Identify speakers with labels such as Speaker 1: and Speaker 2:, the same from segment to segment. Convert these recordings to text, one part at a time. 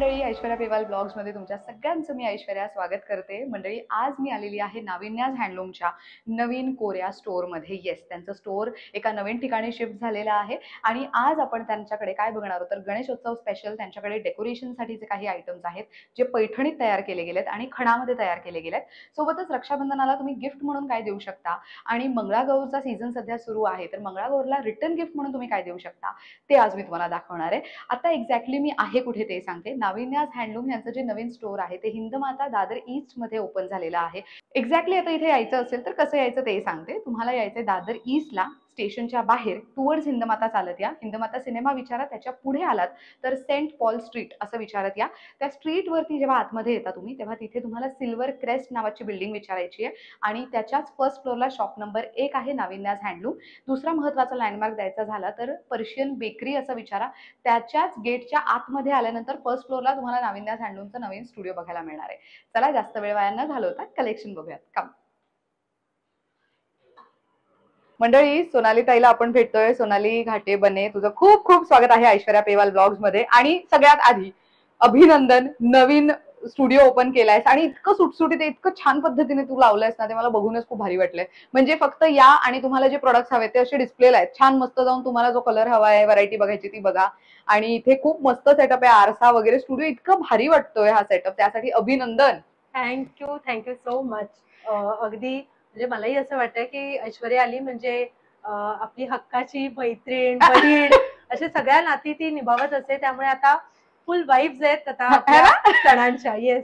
Speaker 1: मंडळी, ऐश्वर्या पेवाल ब्लॉग्स मध्ये तुमच्या सगळ्यांचं मी ऐश्वर्या स्वागत करते. मंडळी, आज मी आलेली आहे नाविन्याज हँडलूमच्या नवीन कोऱ्या स्टोअर मध्ये. येस, त्यांचं स्टोअर एका नवीन ठिकाणी शिफ्ट झालेलं आहे आणि आज आपण त्यांच्याकडे काय बघणार आहोत तर गणेशोत्सव स्पेशल त्यांच्याकडे डेकोरेशनसाठीचे काही आयटम्स आहेत जे पैठणीत तयार केले गेलेत आणि खणामध्ये तयार केले गेलेत. सोबतच रक्षाबंधनाला तुम्ही गिफ्ट म्हणून काय देऊ शकता आणि मंगळागौरचा सीझन सध्या सुरू आहे तर मंगळागौरला रिटर्न गिफ्ट म्हणून तुम्ही काय देऊ शकता ते आज मी तुम्हाला दाखवणार आहे. आता एक्झॅक्टली मी आहे कुठे ते सांगते. नाविन्याज हँडलूम यांचं जे नवीन स्टोअर आहे ते हिंदमाता दादर ईस्ट मध्ये ओपन झालेलं आहे. एक्झॅक्टली आता इथे यायचं असेल तर कसं यायचं ते सांगते. तुम्हाला यायचंय दादर ईस्टला, स्टेशनच्या बाहेर टुवर्ड्स हिंदमाता चालत या. हिंदमाता सिनेमा विचारा, त्याच्या पुढे आलात तर सेंट पॉल स्ट्रीट असं विचारत या. त्या स्ट्रीट वरती जेव्हा आतमध्ये येता तुम्ही तेव्हा तिथे तुम्हाला सिल्वर क्रेस्ट नावाची बिल्डिंग विचारायची आहे आणि त्याच्याच फर्स्ट फ्लोअरला शॉप नंबर 1 आहे नाविन्याज हँडलूम. दुसरा महत्त्वाचा लँडमार्क द्यायचा झाला तर पर्शियन बेकरी असं विचारा. त्याच्याच गेटच्या आतमध्ये आल्यानंतर फर्स्ट फ्लोअरला तुम्हाला नाविन्याज हँडलूमचं नवीन स्टुडिओ बघायला मिळणार आहे. चला जास्त वेळ वाया न घालवता कलेक्शन बघूयात. कम मंडळी, सोनाली ताईला आपण भेटतोय. सोनाली घाटे बने, तुझं खूप खूप स्वागत आहे ऐश्वर्या पेवाल ब्लॉग्स मध्ये. आणि सगळ्यात आधी अभिनंदन, नवीन स्टुडिओ ओपन केलायस आणि इतकं सुटसुटीत इतकं छान पद्धतीने तू लावलंयस ना, ते मला बघूनच खूप भारी वाटलंय. म्हणजे फक्त या आणि तुम्हाला जे प्रोडक्ट्स हवे ते असे डिस्प्लेला आहेत छान मस्त. जाऊन तुम्हाला जो कलर हवा आहे, व्हरायटी बघायची ती बघा. आणि इथे खूप मस्त सेटअप आहे, आरसा वगैरे. स्टुडिओ इतकं भारी वाटतोय हा सेटअप, त्यासाठी अभिनंदन.
Speaker 2: Thank you so much. अगदी म्हणजे मलाही असं वाटतंय की ऐश्वर्या आली म्हणजे आपली हक्काची मैत्रीण, बहीण असे सगळ्या नाती ती निभावत असते. त्यामुळे आता फुल वाईब्स आहेत आता सणांच्या. येस,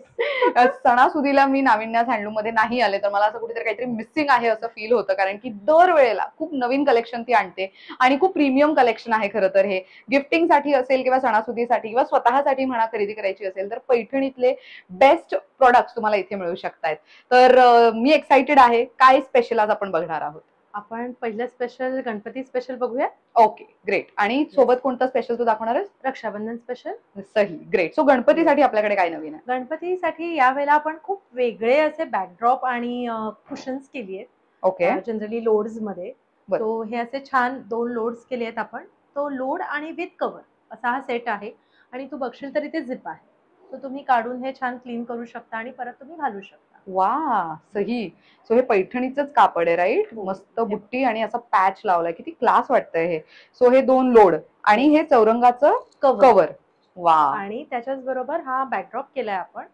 Speaker 1: सणासुदीला मी नाविन्याज हँडलूम मध्ये नाही आले तर मला असं कुठेतरी काहीतरी मिसिंग आहे असं फील होतं. कारण की दरवेळेला खूप नवीन कलेक्शन ती आणते आणि खूप प्रीमियम कलेक्शन आहे. खरं तर हे गिफ्टिंगसाठी असेल किंवा सणासुदीसाठी किंवा स्वतःसाठी म्हणा खरेदी करायची असेल तर पैठणीतले बेस्ट प्रोडक्ट्स तुम्हाला इथे मिळू शकतायत. तर मी एक्साइटेड आहे. काय स्पेशल आज आपण बघणार आहोत?
Speaker 2: आपण पहिलं स्पेशल गणपती स्पेशल बघूया.
Speaker 1: Okay, great. आणि सोबत कोणतं स्पेशल तू दाखवणार आहेस?
Speaker 2: रक्षाबंधन स्पेशल.
Speaker 1: सही, ग्रेट. सो गणपतीसाठी आपल्याकडे काय नवीन आहे?
Speaker 2: गणपतीसाठी यावेळेला आपण खूप वेगळे असे बॅकड्रॉप आणि कुशन्स केली आहेत.
Speaker 1: ओके,
Speaker 2: जनरली लोड्स मध्ये.
Speaker 1: बरं.
Speaker 2: तो हे असे छान 2 लोड्स केले आहेत आपण. तो लोड आणि विथ कव्हर असा हा सेट आहे. आणि तू बघशील तर इथे झिप आहे. तो तुम्ही काढून हे छान क्लीन करू शकता आणि परत तुम्ही घालू शकता.
Speaker 1: वा, सही. सो हे पैठणीचंच कापड आहे, राईट? मस्त बुट्टी आणि असा पॅच लावलाय, किती क्लास वाटतंय हे. सो हे 2 लोड आणि हे चौरंगाचं कव्हर. वा.
Speaker 2: आणि त्याच्याच बरोबर हा बॅकड्रॉप केलाय आपण.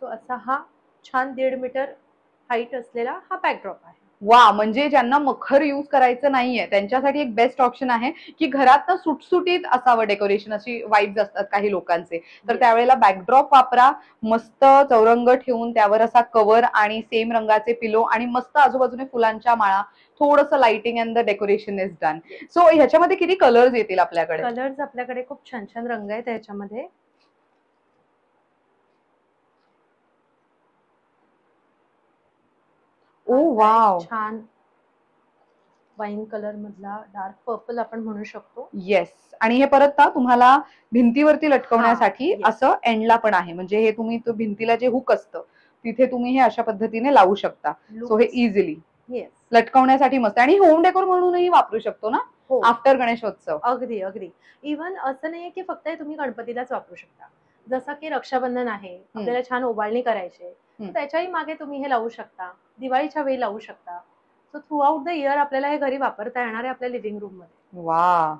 Speaker 2: सो असा हा छान 1.5 मीटर हाईट असलेला हा बॅकड्रॉप आहे.
Speaker 1: वा, म्हणजे ज्यांना मखर युज करायचं नाहीये त्यांच्यासाठी एक बेस्ट ऑप्शन आहे की घरात सुटसुटीत असावं डेकोरेशन, अशी वाईब्स असतात काही लोकांचे. तर त्यावेळेला बॅकड्रॉप वापरा. मस्त चौरंग ठेवून त्यावर असा कव्हर आणि सेम रंगाचे पिलो आणि मस्त आजूबाजूने फुलांच्या माळा, थोडंसं lighting and the decoration is done. So ह्याच्यामध्ये किती कलर्स येतील आपल्याकडे?
Speaker 2: कलर्स आपल्याकडे खूप छान छान रंग आहेत ह्याच्यामध्ये.
Speaker 1: ओ वाव,
Speaker 2: छान वाईन कलर मधला डार्क पर्पल आपण म्हणू शकतो.
Speaker 1: येस. आणि हे परत ना तुम्हाला भिंतीवरती लटकवण्यासाठी असं एंडला पण आहे. म्हणजे हे तुम्ही तो भिंतीला जे हुक असतं तिथे तुम्ही हे अशा पद्धतीने लावू शकता. सो हे इझिली लटकवण्यासाठी मस्त. आणि होम डेकोर म्हणूनही वापरू शकतो ना आफ्टर गणेशोत्सव.
Speaker 2: अगदी अगदी. इव्हन असं नाहीये की फक्त तुम्ही गणपतीलाच वापरू शकता. जसं की रक्षाबंधन आहे, आपल्याला छान ओवाळणी करायची, त्याच्याही मागे तुम्ही हे लावू शकता. दिवाळीच्या वेळी लावू शकता. So through out the year आपल्याला हे घरी वापरता येणार आहे आपल्या लिव्हिंग रूम मध्ये.
Speaker 1: वा.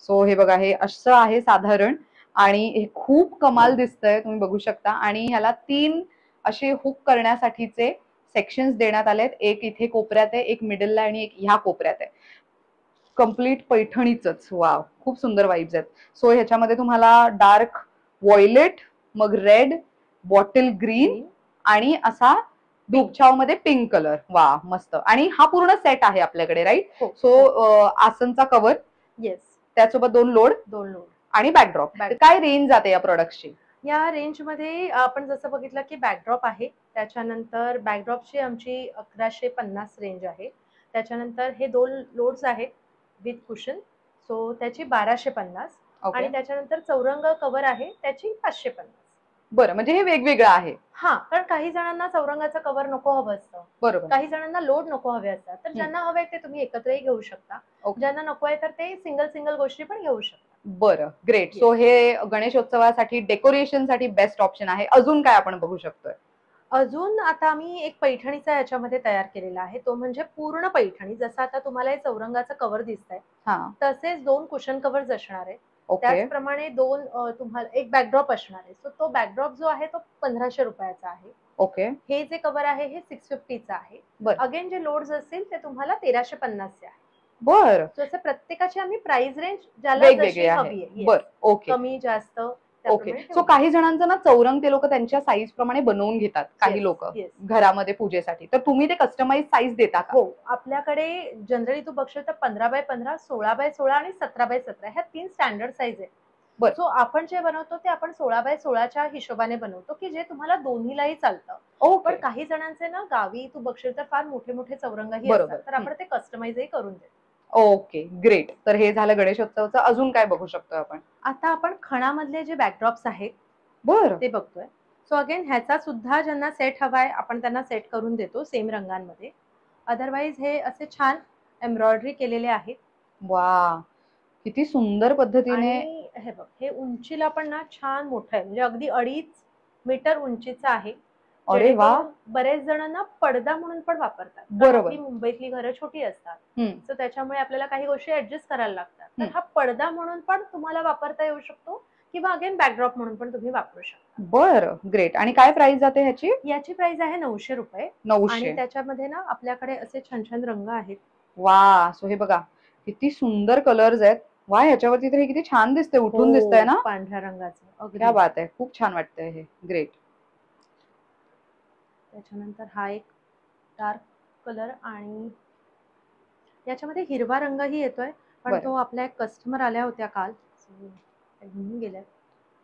Speaker 1: सो हे बघा, हे असं आहे साधारण आणि हे खूप कमाल दिसतंय, तुम्ही बघू शकता. आणि ह्याला 3 असे हुक करण्यासाठीचे सेक्शन्स देण्यात आलेत. एक इथे कोपऱ्यात आहे, एक मिडलला आणि एक ह्या कोपऱ्यात आहे. कम्प्लीट पैठणीचंच. वाव, खूप सुंदर वाईब्स आहेत. सो ह्याच्यामध्ये तुम्हाला डार्क व्हायलेट, मग रेड, बॉटल ग्रीन आणि असा धूपछाव मध्ये पिंक कलर. वा, मस्त. आणि हा पूर्ण सेट आहे आपल्याकडे, राईट? सो आसनचा कव्हर,
Speaker 2: येस,
Speaker 1: त्यासोबत 2 लोड आणि बॅकड्रॉप. काय रेंज जाते या प्रोडक्टची?
Speaker 2: या रेंज मध्ये आपण जसं बघितलं की बॅकड्रॉप आहे, त्याच्यानंतर बॅकड्रॉपची आमची 1150 रेंज आहे. त्याच्यानंतर हे 2 लोड्स आहेत विथ कुशन, सो त्याची 1250. आणि त्याच्यानंतर चौरंग कव्हर आहे त्याची 550.
Speaker 1: बरं, म्हणजे हे वेगवेगळं आहे.
Speaker 2: हा, कारण काही जणांना चौरंगाचं कव्हर नको हवं असतं,
Speaker 1: बरोबर.
Speaker 2: काही जणांना लोड नको हवे असतात, तर ज्यांना हवे ते तुम्ही एकत्रही घेऊ शकता.
Speaker 1: ओके.
Speaker 2: ज्यांना नको आहे तर ते सिंगल सिंगल गोष्टी पण घेऊ शकता.
Speaker 1: बरं, ग्रेट. सो हे गणेशोत्सवासाठी डेकोरेशनसाठी बेस्ट ऑप्शन आहे. अजून काय आपण बघू शकतोय?
Speaker 2: अजून आता आम्ही एक पैठणीचा याच्यामध्ये तयार केलेला आहे, तो म्हणजे पूर्ण पैठणी. जसं आता तुम्हाला हे चौरंगाचं कव्हर दिसतंय,
Speaker 1: हां.
Speaker 2: तसेच 2 कुशन कव्हर्स असणार आहे.
Speaker 1: ओके.
Speaker 2: त्याचप्रमाणे 2 तुम्हाला एक बॅकड्रॉप असणार आहे. सो तो बॅकड्रॉप जो आहे तो ₹1500 आहे.
Speaker 1: ओके.
Speaker 2: हे जे कव्हर आहे हे 650चं आहे.
Speaker 1: बरं.
Speaker 2: अगेन जे लोड्स असतील ते तुम्हाला 1350 चे आहे.
Speaker 1: बरं.
Speaker 2: सो असं प्रत्येकाची आम्ही प्राइस रेंज ज्याला
Speaker 1: वेगवेगळे
Speaker 2: जशी
Speaker 1: आहे.
Speaker 2: हवी आहे,
Speaker 1: बरं, ओके.
Speaker 2: कमी जास्त
Speaker 1: ओके.
Speaker 2: त्याप्रमाणे
Speaker 1: सो काही जणांचं ना चौरंग ते लोक त्यांच्या साईज प्रमाणे बनवून घेतात, काही
Speaker 2: Yes,
Speaker 1: लोक
Speaker 2: yes.
Speaker 1: घरामध्ये पूजेसाठी. तर तुम्ही ते कस्टमाइज साईज देता का?
Speaker 2: हो, आपल्याकडे जनरली तू बघशील तर 15x15, 16x16 आणि 17x17 ह्या 3 स्टँडर्ड साईज आहेत.
Speaker 1: बरं.
Speaker 2: सो आपण जे बनवतो ते आपण 16x16च्या हिशोबाने बनवतो, की जे तुम्हाला दोन्हीलाही चालतं.
Speaker 1: ओके.
Speaker 2: पण काही जणांचे ना गावी तू बघशील तर फार मोठे मोठे चौरंगही
Speaker 1: बरोबर.
Speaker 2: असतात, तर आपण ते कस्टमाइजही करून देतो.
Speaker 1: Okay, great. तर हे झालं गणेशोत्सवाचं. अजून काय बघू शकतो आपण?
Speaker 2: आता आपण खणामधले जे बॅकड्रॉप्स आहेत
Speaker 1: बरं.
Speaker 2: ते बघतोय. सो अगेन ह्याचा सुद्धा ज्यांना सेट हवाय आपण त्यांना सेट करून देतो सेम रंगांमध्ये. अदरवाईज हे असे छान एम्ब्रॉयडरी केलेले आहेत.
Speaker 1: वा, किती सुंदर पद्धतीने.
Speaker 2: आणि हे बघ, हे उंचीला पण ना छान मोठं आहे, म्हणजे अगदी 2.5 मीटर उंचीचं आहे.
Speaker 1: अरे वा.
Speaker 2: जेणेकरून बरेच जणांना पडदा म्हणून पण वापरतात. कारण
Speaker 1: बरोबर.
Speaker 2: आपली मुंबईतली घरं छोटी असतात,
Speaker 1: हम्म.
Speaker 2: सो त्याच्यामुळे आपल्याला काही गोष्टी ऍडजस्ट करायला लागतात. तर हा पडदा म्हणून पण तुम्हाला वापरता येऊ शकतो, किंवा अगेन बॅकड्रॉप म्हणून पण तुम्ही वापरू शकता.
Speaker 1: बरं, ग्रेट. आणि काय प्राइस जाते ह्याची?
Speaker 2: याची प्राइस आहे ₹900.
Speaker 1: 900.
Speaker 2: आणि त्याच्यामध्ये ना आपल्याकडे असे छान छान रंग आहेत.
Speaker 1: वा, सो हे बघा किती सुंदर कलर्स आहेत. वा, ह्याच्यावरती तर हे किती छान दिसतंय, उठून
Speaker 2: हो,
Speaker 1: दिसतंय ना.
Speaker 2: पांढऱ्या रंगाचं अगदी.
Speaker 1: क्या बात आहे, खूप छान वाटतंय हे. ग्रेट.
Speaker 2: त्याच्यानंतर हा एक डार्क कलर, आणि याच्यामध्ये हिरवा रंगही येतोय, पण
Speaker 1: बरं.
Speaker 2: तो आपल्या एक कस्टमर आल्या होत्या काल, so त्या घेऊन गेल्या.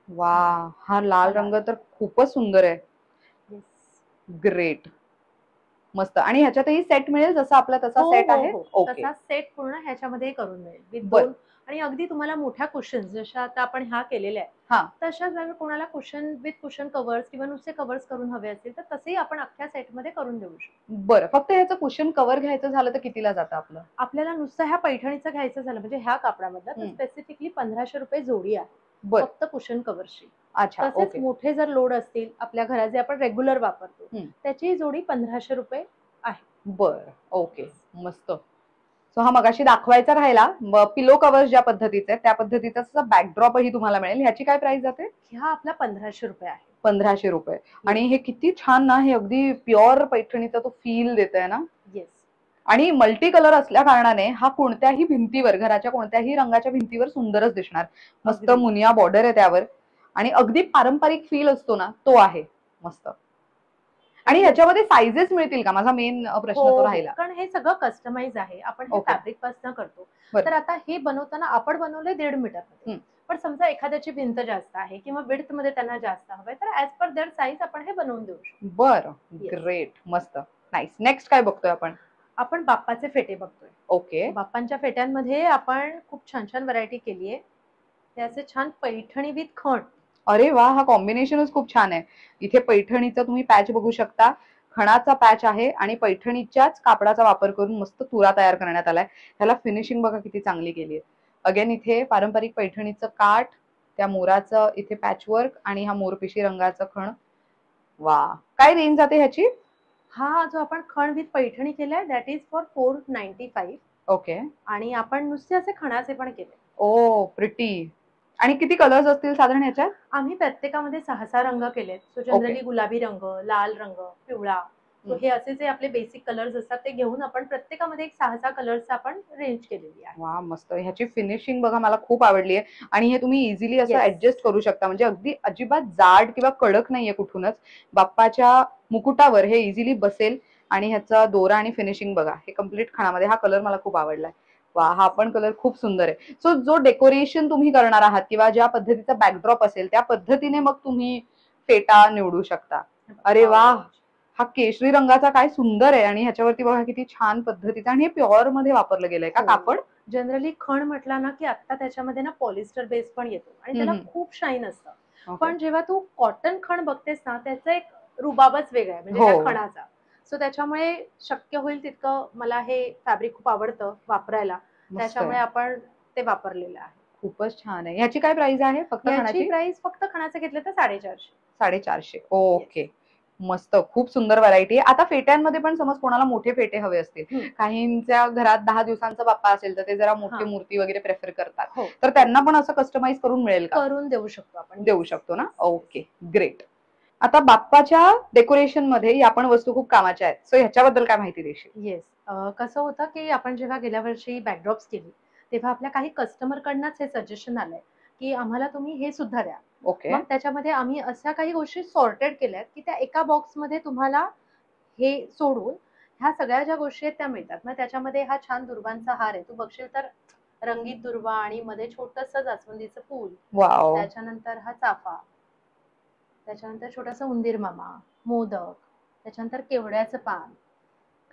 Speaker 1: वा, हा लाल रंग तर खूपच सुंदर आहे.
Speaker 2: Yes.
Speaker 1: ग्रेट, मस्त. आणि ह्याच्यातही सेट मिळेल जसा आपला तसा
Speaker 2: हो
Speaker 1: सेट
Speaker 2: हो
Speaker 1: आहे?
Speaker 2: हो,
Speaker 1: ओके.
Speaker 2: तसा सेट पूर्ण ह्याच्यामध्ये करून मिळेल विथ
Speaker 1: बरं.
Speaker 2: 2. आणि अगदी तुम्हाला मोठ्या कुशन्स जशा आता आपण ह्या केलेल्या
Speaker 1: हा.
Speaker 2: आहेत, तशा जर कोणाला कुशन विथ कुशन कव्हर्स किंवा नुसते कव्हर्स करून हवे असतील तर तसेही आपण अख्ख्या सेटमध्ये करून देऊ शकतो.
Speaker 1: बरं, फक्त ह्याचं कुशन कव्हर घ्यायचं झालं तर कितीला जातं आपलं?
Speaker 2: आपल्याला नुसतं ह्या पैठणीचं घ्यायचं झालं म्हणजे ह्या कापडामधलं तर स्पेसिफिकली ₹1500 जोडी आहे,
Speaker 1: बरं.
Speaker 2: फक्त कुशन कव्हरची.
Speaker 1: अच्छा,
Speaker 2: तसेच
Speaker 1: ओके.
Speaker 2: मोठे जर लोड असतील आपल्या घरात जे आपण रेग्युलर वापरतो,
Speaker 1: हम्म.
Speaker 2: त्याची जोडी ₹1500 आहे.
Speaker 1: बरं, ओके, मस्त. सो हा मगाशी दाखवायचा राहिला. पिलो कव्हर ज्या पद्धतीचे आहेत, त्या पद्धतीचा बॅकड्रॉपही तुम्हाला मिळेल. ह्याची काय प्राइस जाते?
Speaker 2: ह्या आपला ₹1500 आहे.
Speaker 1: ₹1500. आणि हे किती छान ना, हे अगदी प्युअर पैठणीचा तो फील देत आहे ना.
Speaker 2: येस.
Speaker 1: आणि मल्टी कलर असल्या कारणाने हा कोणत्याही भिंतीवर, घराच्या कोणत्याही रंगाच्या भिंतीवर सुंदरच दिसणार. मस्त
Speaker 2: अगदी.
Speaker 1: मुनिया बॉर्डर आहे त्यावर, आणि अगदी पारंपरिक फील असतो ना, तो आहे मस्त. आणि ह्याच्यामध्ये साइजेस मिळतील का? माझा मेन प्रश्न
Speaker 2: हो,
Speaker 1: तो
Speaker 2: हो.
Speaker 1: राहिला.
Speaker 2: कारण हे सगळं कस्टमाइज आहे. आपण हे
Speaker 1: ओके.
Speaker 2: फॅब्रिक पासून करतो.
Speaker 1: बरं.
Speaker 2: तर आता हे बनवताना आपण बनवलंय 1.5 मीटरमध्ये. पण समजा एखाद्याची भिंत जास्त आहे किंवा विड्थ मध्ये त्यांना जास्त हवंय, तर ऍज पर देअर साईज आपण हे बनवून देऊ शकतो.
Speaker 1: बरं,
Speaker 2: Yes.
Speaker 1: ग्रेट, मस्त, नाईस. नेक्स्ट काय बघतोय आपण?
Speaker 2: आपण बाप्पाचे फेटे बघतोय.
Speaker 1: ओके.
Speaker 2: बाप्पांच्या फेट्यांमध्ये आपण खूप छान छान व्हरायटी केली आहे. ते असे छान पैठणी विथ खण.
Speaker 1: अरे वा, हा कॉम्बिनेशनच खूप छान आहे. इथे पैठणीचा तुम्ही पॅच बघू शकता, खणाचा पॅच आहे आणि पैठणीच्याच कापडाचा वापर करून मस्त तुरा तयार करण्यात आलाय. ह्याला फिनिशिंग बघा किती चांगली केली आहे. अगेन इथे पारंपरिक पैठणीचं काठ, त्या मोराचं इथे पॅचवर्क आणि हा मोरपिशी रंगाचा खण. वा, काय रेंज जाते ह्याची?
Speaker 2: हा जो आपण खण विथ पैठणी केलाय दॅट इज फॉर 495.
Speaker 1: ओके.
Speaker 2: आणि आपण नुसते असे खणाचे पण केले.
Speaker 1: ओ, प्रिटी. आणि किती कलर्स असतील साधारण ह्याच्यात?
Speaker 2: आम्ही प्रत्येकामध्ये 6-6 रंग केलेत. सो जनरली गुलाबी रंग, लाल रंग, पिवळा, सो हे असे जे आपले बेसिक कलर्स असतात ते घेऊन आपण प्रत्येकामध्ये एक 6-6 कलर्स आपण रेंज केलेली आहे.
Speaker 1: वा, मस्त. ह्याची फिनिशिंग बघा, मला खूप आवडली आहे. आणि हे तुम्ही इझिली असं
Speaker 2: Yes.
Speaker 1: ऍडजस्ट करू शकता, म्हणजे अगदी अजिबात जाड किंवा कडक नाहीये कुठूनच. बाप्पाच्या मुकुटावर हे इझिली बसेल. आणि ह्याचा दोरा आणि फिनिशिंग बघा, हे कम्प्लीट खणामध्ये. हा कलर मला खूप आवडलाय. वा, हा पण कलर खूप सुंदर आहे. सो जो डेकोरेशन तुम्ही करणार आहात किंवा ज्या पद्धतीचा बॅकड्रॉप असेल त्या पद्धतीने मग तुम्ही फेटा निवडू शकता. अरे वा, हा केशरी रंगाचा काय सुंदर आहे. आणि ह्याच्यावरती बघा किती छान पद्धतीचा, आणि हे प्युअर मध्ये वापरलं गेलंय का
Speaker 2: हो.
Speaker 1: कापड?
Speaker 2: जनरली खण म्हटला ना की आता त्याच्यामध्ये ना पॉलिस्टर बेस पण येतो आणि त्याला खूप शाईन असतं. पण जेव्हा तू कॉटन खण बघतेस ना, त्याचा एक रुबाबच वेगळा आहे म्हणजे
Speaker 1: हो.
Speaker 2: त्या खणाचा. सो त्याच्यामुळे शक्य होईल तितकं मला हे फॅब्रिक खूप आवडतं वापरायला,
Speaker 1: मस्त
Speaker 2: त्याच्यामुळे
Speaker 1: आहे.
Speaker 2: आपण ते वापरलेलं आहे.
Speaker 1: खूपच छान आहे. ह्याची काय प्राइस आहे फक्त
Speaker 2: याची
Speaker 1: खणाची?
Speaker 2: प्राइस फक्त खणाचं घेतलं तर 450.
Speaker 1: 450. ओके. मस्त, खूप सुंदर व्हरायटी आहे. आता फेट्यांमध्ये पण समज कोणाला मोठे फेटे हवे असतील, काहींच्या घरात 10 दिवसांचा बाप्पा असेल तर ते जरा मोठी
Speaker 2: हा.
Speaker 1: मूर्ती वगैरे प्रेफर करतात,
Speaker 2: हो,
Speaker 1: तर त्यांना पण असं कस्टमाइज करून मिळेल का?
Speaker 2: करून देऊ शकतो आपण.
Speaker 1: देऊ शकतो ना? Okay, great. आता बाप्पाच्या डेकोरेशन मध्ये या पण वस्तू खूप कामाच्या आहेत, सो ह्याच्याबद्दल काय माहिती देशील?
Speaker 2: येस. कसं होतं की आपण जेव्हा गेल्या वर्षी बॅकड्रॉप्स केली, तेव्हा आपल्या काही कस्टमर कडनंच हे सजेशन आलंय की आम्हाला तुम्ही हे सुद्धा द्या.
Speaker 1: ओके.
Speaker 2: मग त्याच्यामध्ये आम्ही अशा काही गोष्टी सॉर्टेड केल्यात की त्या एका बॉक्समध्ये तुम्हाला हे सोडून ह्या सगळ्या ज्या गोष्टी आहेत त्या मिळतात. मग त्याच्यामध्ये हा छान दुर्वांचा हार आहे, तू बघशील तर रंगीत दुर्वा आणि मध्ये छोटस जास्वंदीचं फूल,
Speaker 1: वाव.
Speaker 2: त्याच्यानंतर हा चाफा, त्याच्यानंतर छोटासा उंदीर मामा, मोदक, त्याच्यानंतर केवड्याचं पान.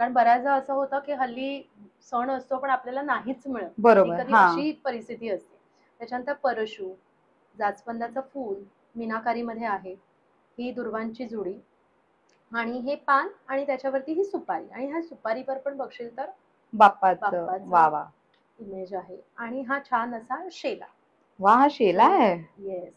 Speaker 2: कारण बऱ्याचदा असं होतं की हल्ली सण असतो पण आपल्याला नाहीच मिळत, कधी
Speaker 1: बरोबर.
Speaker 2: कधी
Speaker 1: हा.
Speaker 2: अशी परिस्थिती असते. त्याच्यानंतर परशु, जास्वंदाचं फूल मीनाकारीमध्ये आहे, ही दुर्वांची जुडी, आणि हे पान, आणि त्याच्यावरती ही सुपारी, आणि ह्या सुपारीवर पण बघशील तर
Speaker 1: बाप्पाचं. वा
Speaker 2: बाप्पाचा
Speaker 1: वा.
Speaker 2: इमेज आहे, आणि हा छान असा शेला.
Speaker 1: वा, हा शेला आहे.
Speaker 2: येस.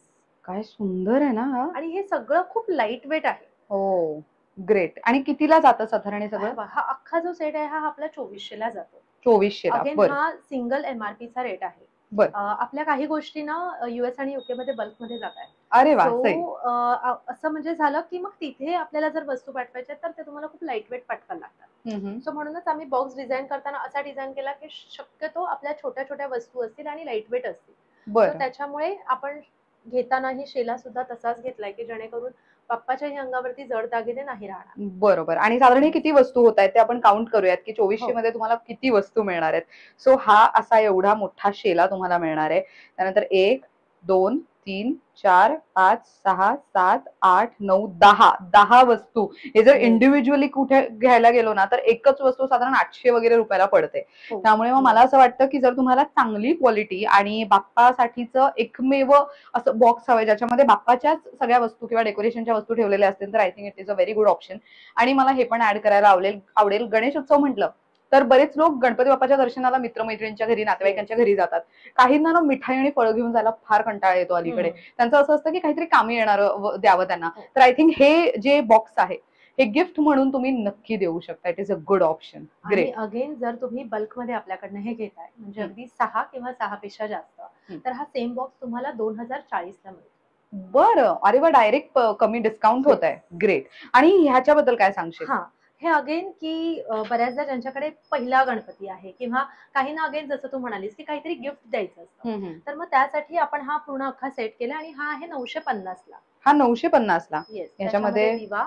Speaker 1: काय सुंदर आहे ना हा.
Speaker 2: आणि हे सगळं खूप लाईट वेट आहे.
Speaker 1: हो, ग्रेट. आणि कितीला जातं साधारण हे सगळं?
Speaker 2: हा अख्खा जो सेट आहे हा आपला 2400 ला जातो.
Speaker 1: 2400 ला.
Speaker 2: अगेन
Speaker 1: बरं.
Speaker 2: हा सिंगल MRP चा रेट आहे.
Speaker 1: बर.
Speaker 2: आपल्या काही गोष्टी ना US आणि UK मध्ये बल्कमध्ये जात आहे.
Speaker 1: अरे वा, सही.
Speaker 2: सो असं म्हणजे झालं की मग तिथे आपल्याला जर वस्तू पाठवायच्या तर ते तुम्हाला खूप लाईट वेट पाठवायला लागतात. सो म्हणूनच आम्ही बॉक्स डिझाईन करताना असा डिझाईन केला की शक्यतो आपल्या छोट्या छोट्या वस्तू असतील आणि लाईट वेट असतील.
Speaker 1: बरं.
Speaker 2: त्याच्यामुळे आपण घेतानाही शेला सुद्धा तसाच घेतलाय की जेणेकरून बाप्पाच्याही अंगावरती जड दागिने नाही राहणार.
Speaker 1: बरोबर. आणि साधारण हे किती वस्तू होत आहेत ते आपण काउंट करूयात की 2400 मध्ये तुम्हाला किती वस्तू मिळणार आहेत. सो हा असा एवढा मोठा शेला तुम्हाला मिळणार आहे. त्यानंतर 1 2 3 4 5 6 7 8 9 10 वस्तू. हे जर इंडिव्हिज्युअली कुठे घ्यायला गेलो ना तर एकच वस्तू साधारण 800 वगैरे रुपयाला पडते. त्यामुळे मग मला असं वाटतं की जर तुम्हाला चांगली क्वालिटी आणि बाप्पासाठीचं एकमेव असं बॉक्स हवंय ज्याच्यामध्ये बाप्पाच्याच सगळ्या वस्तू किंवा डेकोरेशनच्या वस्तू ठेवलेल्या असतील तर I think it is a very good option. आणि मला हे पण ऍड करायला आवडेल गणेश उत्सव म्हटलं तर बरेच लोक गणपती बाप्पाच्या दर्शनाला मित्रमैत्रिणींच्या घरी, नातेवाईकांच्या घरी जातात. काहींना ना मिठाई आणि फळं घेऊन जायला फार कंटाळा येतो अलीकडे. त्यांचं असं असतं की काहीतरी कामी येणारं द्यावं त्यांना. तर आय थिंक हे जे बॉक्स आहे हे गिफ्ट म्हणून तुम्ही नक्की देऊ शकता. It is a good option. Great.
Speaker 2: Again जर तुम्ही बल्कमध्ये आपल्याकडनं हे घेताय म्हणजे अगदी 6 किंवा 6 पेक्षा जास्त, तर हा सेम बॉक्स तुम्हाला 2040 ला मिळतो.
Speaker 1: बरं. अरे वा, डायरेक्ट कमी डिस्काउंट होत आहे. ग्रेट. आणि ह्याच्याबद्दल काय सांगशील?
Speaker 2: हा, हे अगेन की बऱ्याचदा ज्यांच्याकडे पहिला गणपती आहे किंवा काहींना अगेन जसं तू म्हणालीस की काहीतरी गिफ्ट द्यायचं असतं, तर मग त्यासाठी आपण हा पूर्ण अख्खा सेट केला आणि हा आहे 950 ला.
Speaker 1: हा 950 ला.
Speaker 2: येस.
Speaker 1: याच्यामध्ये
Speaker 2: दिवा,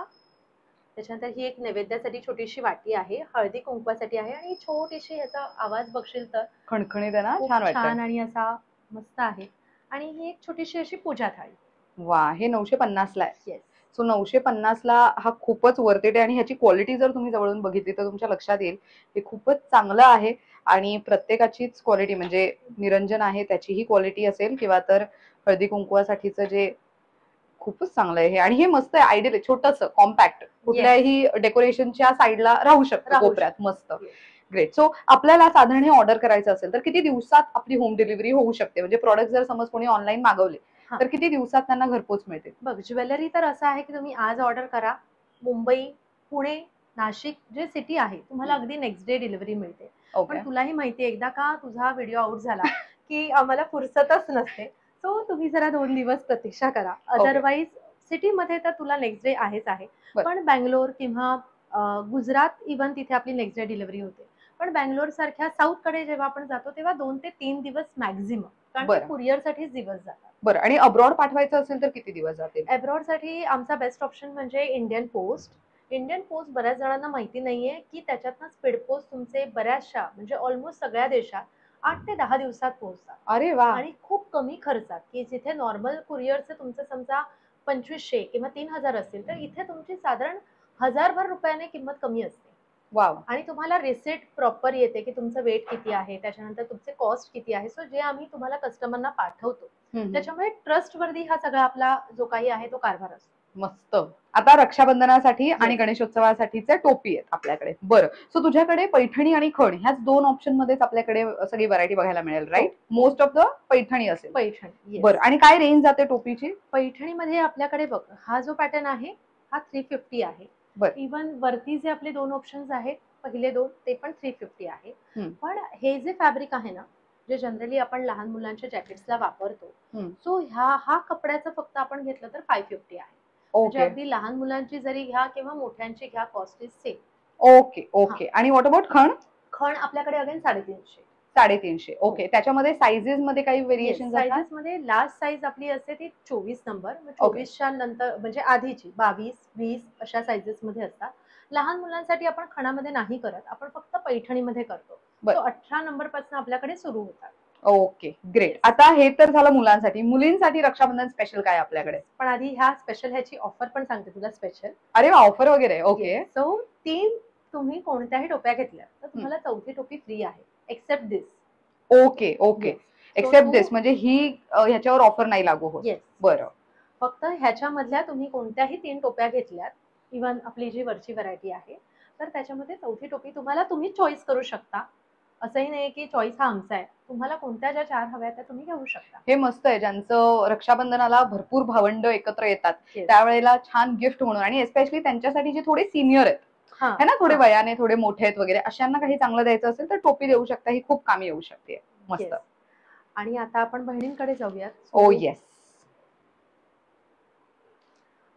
Speaker 2: त्याच्यानंतर ही एक नैवेद्यासाठी छोटीशी वाटी आहे, हळदी कुंकवासाठी आहे, आणि छोटीशी ह्याचा आवाज बघशील तर
Speaker 1: खणखणीत आहे ना,
Speaker 2: खूप
Speaker 1: छान
Speaker 2: छान
Speaker 1: वाटतं.
Speaker 2: आणि असा मस्त आहे. आणि ही एक छोटीशी अशी पूजा थाळी.
Speaker 1: वा, हे 950 ला आहे.
Speaker 2: येस.
Speaker 1: सो 950 ला हा खूपच वर्थ इट आहे. आणि ह्याची क्वालिटी जर तुम्ही जवळून बघितली तर तुमच्या लक्षात येईल हे खूपच चांगलं आहे. आणि प्रत्येकाचीच क्वालिटी म्हणजे निरंजन आहे त्याचीही क्वालिटी असेल किंवा तर हळदी कुंकवासाठीचं जे खूपच चांगलं आहे हे. आणि हे मस्त आहे, आयडियल आहे, छोटंसं कॉम्पॅक्ट, कुठल्याही डेकोरेशनच्या साईडला राहू शकतं कोपऱ्यात. मस्त. ग्रेट. सो आपल्याला साधारण हे ऑर्डर करायचं असेल तर किती दिवसात आपली होम डिलिव्हरी होऊ शकते? म्हणजे प्रॉडक्ट जर समज कोणी ऑनलाईन मागवले तर किती दिवसात त्यांना घरपोच मिळते?
Speaker 2: बघ, ज्वेलरी तर असं आहे की तुम्ही आज ऑर्डर करा, मुंबई, पुणे, नाशिक जे सिटी आहे तुम्हाला अगदी नेक्स्ट डे डिलिव्हरी मिळते. पण तुलाही माहिती आहे, एकदा का तुझा व्हिडिओ आउट झाला की आम्हाला फुरसतच नसते. सो तुम्ही जरा 2 दिवस प्रतीक्षा करा. अदरवाईज सिटीमध्ये तर तुला नेक्स्ट डे आहेच आहे. पण बँगलोर किंवा गुजरात इव्हन तिथे आपली नेक्स्ट डे डिलिव्हरी होते. पण बँगलोर सारख्या साऊथ कडे जेव्हा आपण जातो तेव्हा 2 ते 3 दिवस मॅक्झिमम, कारण कुरिअर साठीच दिवस जातात.
Speaker 1: बरं. आणि अब्रॉड पाठवायचं असेल तर किती दिवस जातील?
Speaker 2: अब्रॉड साठी आमचा बेस्ट ऑप्शन म्हणजे इंडियन पोस्ट. इंडियन पोस्ट बऱ्याच जणांना माहिती नाहीये की त्याच्यातनं स्पीड पोस्ट तुमचे बऱ्याचशा म्हणजे ऑलमोस्ट सगळ्या देशात 8 ते 10 दिवसात पोहोचतात.
Speaker 1: अरे वा.
Speaker 2: आणि खूप कमी खर्चात, की जिथे नॉर्मल कुरिअरचे तुमचं समजा 2500 किंवा 3000 असतील तर इथे तुमची साधारण 1000 रुपयाने किंमत कमी असते.
Speaker 1: वाव.
Speaker 2: आणि तुम्हाला रिसिट प्रॉपर येते की तुमचं वेट किती आहे, त्याच्यानंतर तुमचे कॉस्ट किती आहे. सो जे आम्ही तुम्हाला कस्टमरना पाठवतो त्याच्यामुळे ट्रस्टवरती हा सगळा आपला जो काही आहे तो कारभार असतो.
Speaker 1: मस्त. आता रक्षाबंधनासाठी आणि गणेशोत्सवासाठीचे टोपी आहेत आपल्याकडे. बरं, सो तुझ्याकडे पैठणी आणि खण ह्याच 2 ऑप्शन मध्येच आपल्याकडे सगळी व्हरायटी बघायला मिळेल, right? Most of the Paithani असेल.
Speaker 2: पैठणी,
Speaker 1: बरं, आणि काय रेंज जाते टोपीची?
Speaker 2: पैठणीमध्ये आपल्याकडे बघ, हा जो पॅटर्न आहे हा 350 आहे.
Speaker 1: बरं.
Speaker 2: इव्हन वरती जे आपले 2 ऑप्शन्स आहेत, पहिले 2 ते पण 350 आहे.
Speaker 1: हम्म.
Speaker 2: पण हे जे फॅब्रिक आहे ना, जे जनरली आपण लहान मुलांच्या जॅकेट्सला वापरतो, सो हा कपड्याचं फक्त आपण घेतलं तर 550 आहे. म्हणजे अगदी लहान मुलांची जरी घ्या किंवा मोठ्यांची घ्या, cost is same.
Speaker 1: Okay okay. आणि व्हॉट अबाउट खण?
Speaker 2: खण आपल्याकडे अगेन 350.
Speaker 1: 350. ओके. त्याच्यामध्ये साइजेस मध्ये काही व्हेरिएशन
Speaker 2: साइजेस मध्ये लास्ट साइज आपली असते ती 24 नंबर. 24च्या नंतर म्हणजे आधीची 22, 20 अशा साइजेस मध्ये असतात. लहान मुलांसाठी आपण खणामध्ये नाही करत, आपण फक्त पैठणीमध्ये करतो. तो 18 नंबर पासून आपल्याकडे सुरू होतात.
Speaker 1: Okay, great. आता हे तर झालं मुलांसाठी. मुलींसाठी रक्षाबंधन स्पेशल काय आपल्याकडे?
Speaker 2: पण आधी ह्या स्पेशल ह्याची ऑफर पण सांगते तुला स्पेशल.
Speaker 1: अरे वा, ऑफर वगैरे. ओके.
Speaker 2: सो 3 तुम्ही कोणत्याही टोप्या घेतल्या तर तुम्हाला 4थी टोपी फ्री आहे, except this.
Speaker 1: Okay okay. Except this म्हणजे ही ह्याच्यावर ऑफर नाही लागू होत. बरं.
Speaker 2: फक्त ह्याच्यामधल्या तुम्ही कोणत्याही 3 टोप्या घेतल्यात, इव्हन आपली जी वरची व्हरायटी आहे, तर त्याच्यामध्ये 4थी टोपी तुम्ही चॉईस करू शकता. असंही नाही की चॉईस हा आमचा आहे, तुम्हाला कोणत्या ज्या 4 हव्या त्या तुम्ही घेऊ शकता.
Speaker 1: हे मस्त आहे. ज्यांचं रक्षाबंधनाला भरपूर भावंड एकत्र येतात त्यावेळेला छान गिफ्ट म्हणून, आणि एस्पेशली त्यांच्यासाठी जे थोडे सिनियर आहेत है ना, थोडे वयाने थोडे मोठे आहेत वगैरे, अशांना काही चांगलं द्यायचं असेल तर टोपी देऊ शकता. ही खूप कामी येऊ शकते. मस्त.
Speaker 2: आणि आता आपण बहिणींकडे जाऊयात.
Speaker 1: ओ येस.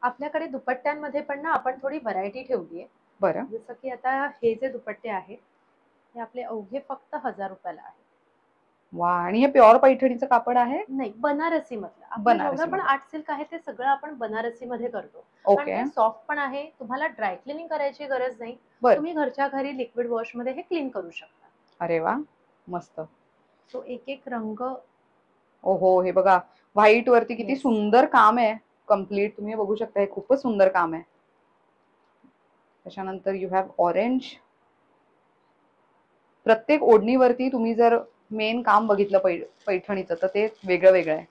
Speaker 2: आपल्याकडे दुपट्ट्यांमध्ये पण ना आपण थोडी व्हरायटी ठेवली आहे.
Speaker 1: बरं.
Speaker 2: जसं की आता हे जे दुपट्टे आहेत हे आपले अवघे फक्त 1000 रुपयाला आहे.
Speaker 1: वा. आणि हे प्युअर पैठणीचं कापड आहे?
Speaker 2: नाही, बनारसी मधलं. पण आर्ट सिल्क आहे ते सगळं आपण बनारसी मध्ये करतो.
Speaker 1: ओके.
Speaker 2: सॉफ्ट पण आहे, तुम्हाला ड्राय क्लिनिंग करायची गरज नाही. तुम्ही घरच्या घरी लिक्विड वॉश मध्ये हे क्लीन करू शकता.
Speaker 1: अरे वा, मस्त.
Speaker 2: सो एक एक रंग.
Speaker 1: ओहो, हे बघा व्हाईट वरती किती सुंदर काम आहे. कम्प्लीट तुम्ही बघू शकता, हे खूपच सुंदर काम आहे. त्याच्यानंतर यू हॅव ऑरेंज. प्रत्येक ओढणीवरती तुम्ही जर मेन काम बघितलं पैठणीचं तर ते वेगळं वेगळं आहे.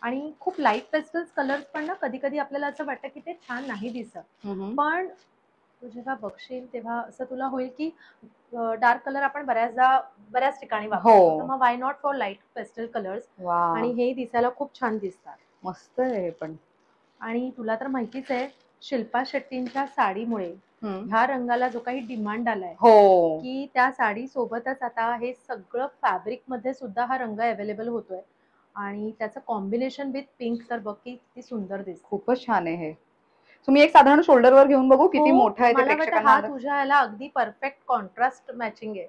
Speaker 2: आणि खूप लाईट पेस्टल्स कलर्स पण ना कधी कधी आपल्याला असं वाटतं की ते छान नाही दिसत, पण तू जेव्हा बघशील तेव्हा असं तुला होईल की डार्क कलर आपण बऱ्याच ठिकाणी वापरतो, मग why not for light pastel colours. आणि हे दिसायला खूप छान दिसतात.
Speaker 1: मस्त आहे हे पण.
Speaker 2: आणि तुला तर माहितीच आहे शिल्पा शेट्टींच्या साडीमुळे ह्या रंगाला जो काही डिमांड आलाय की त्या साडी सोबतच आता हे सगळं फॅब्रिक मध्ये सुद्धा हा रंग अवेलेबल होतोय. आणि त्याचं कॉम्बिनेशन विथ पिंक तर बघ किती सुंदर दिसत.
Speaker 1: खूपच छान आहे हे. तुम्ही एक साधारण शोल्डरवर घेऊन बघू किती मोठं आहे ते प्रेक्षकांना.
Speaker 2: हा तुझ्या याला अगदी परफेक्ट कॉन्ट्रास्ट मॅचिंग आहे.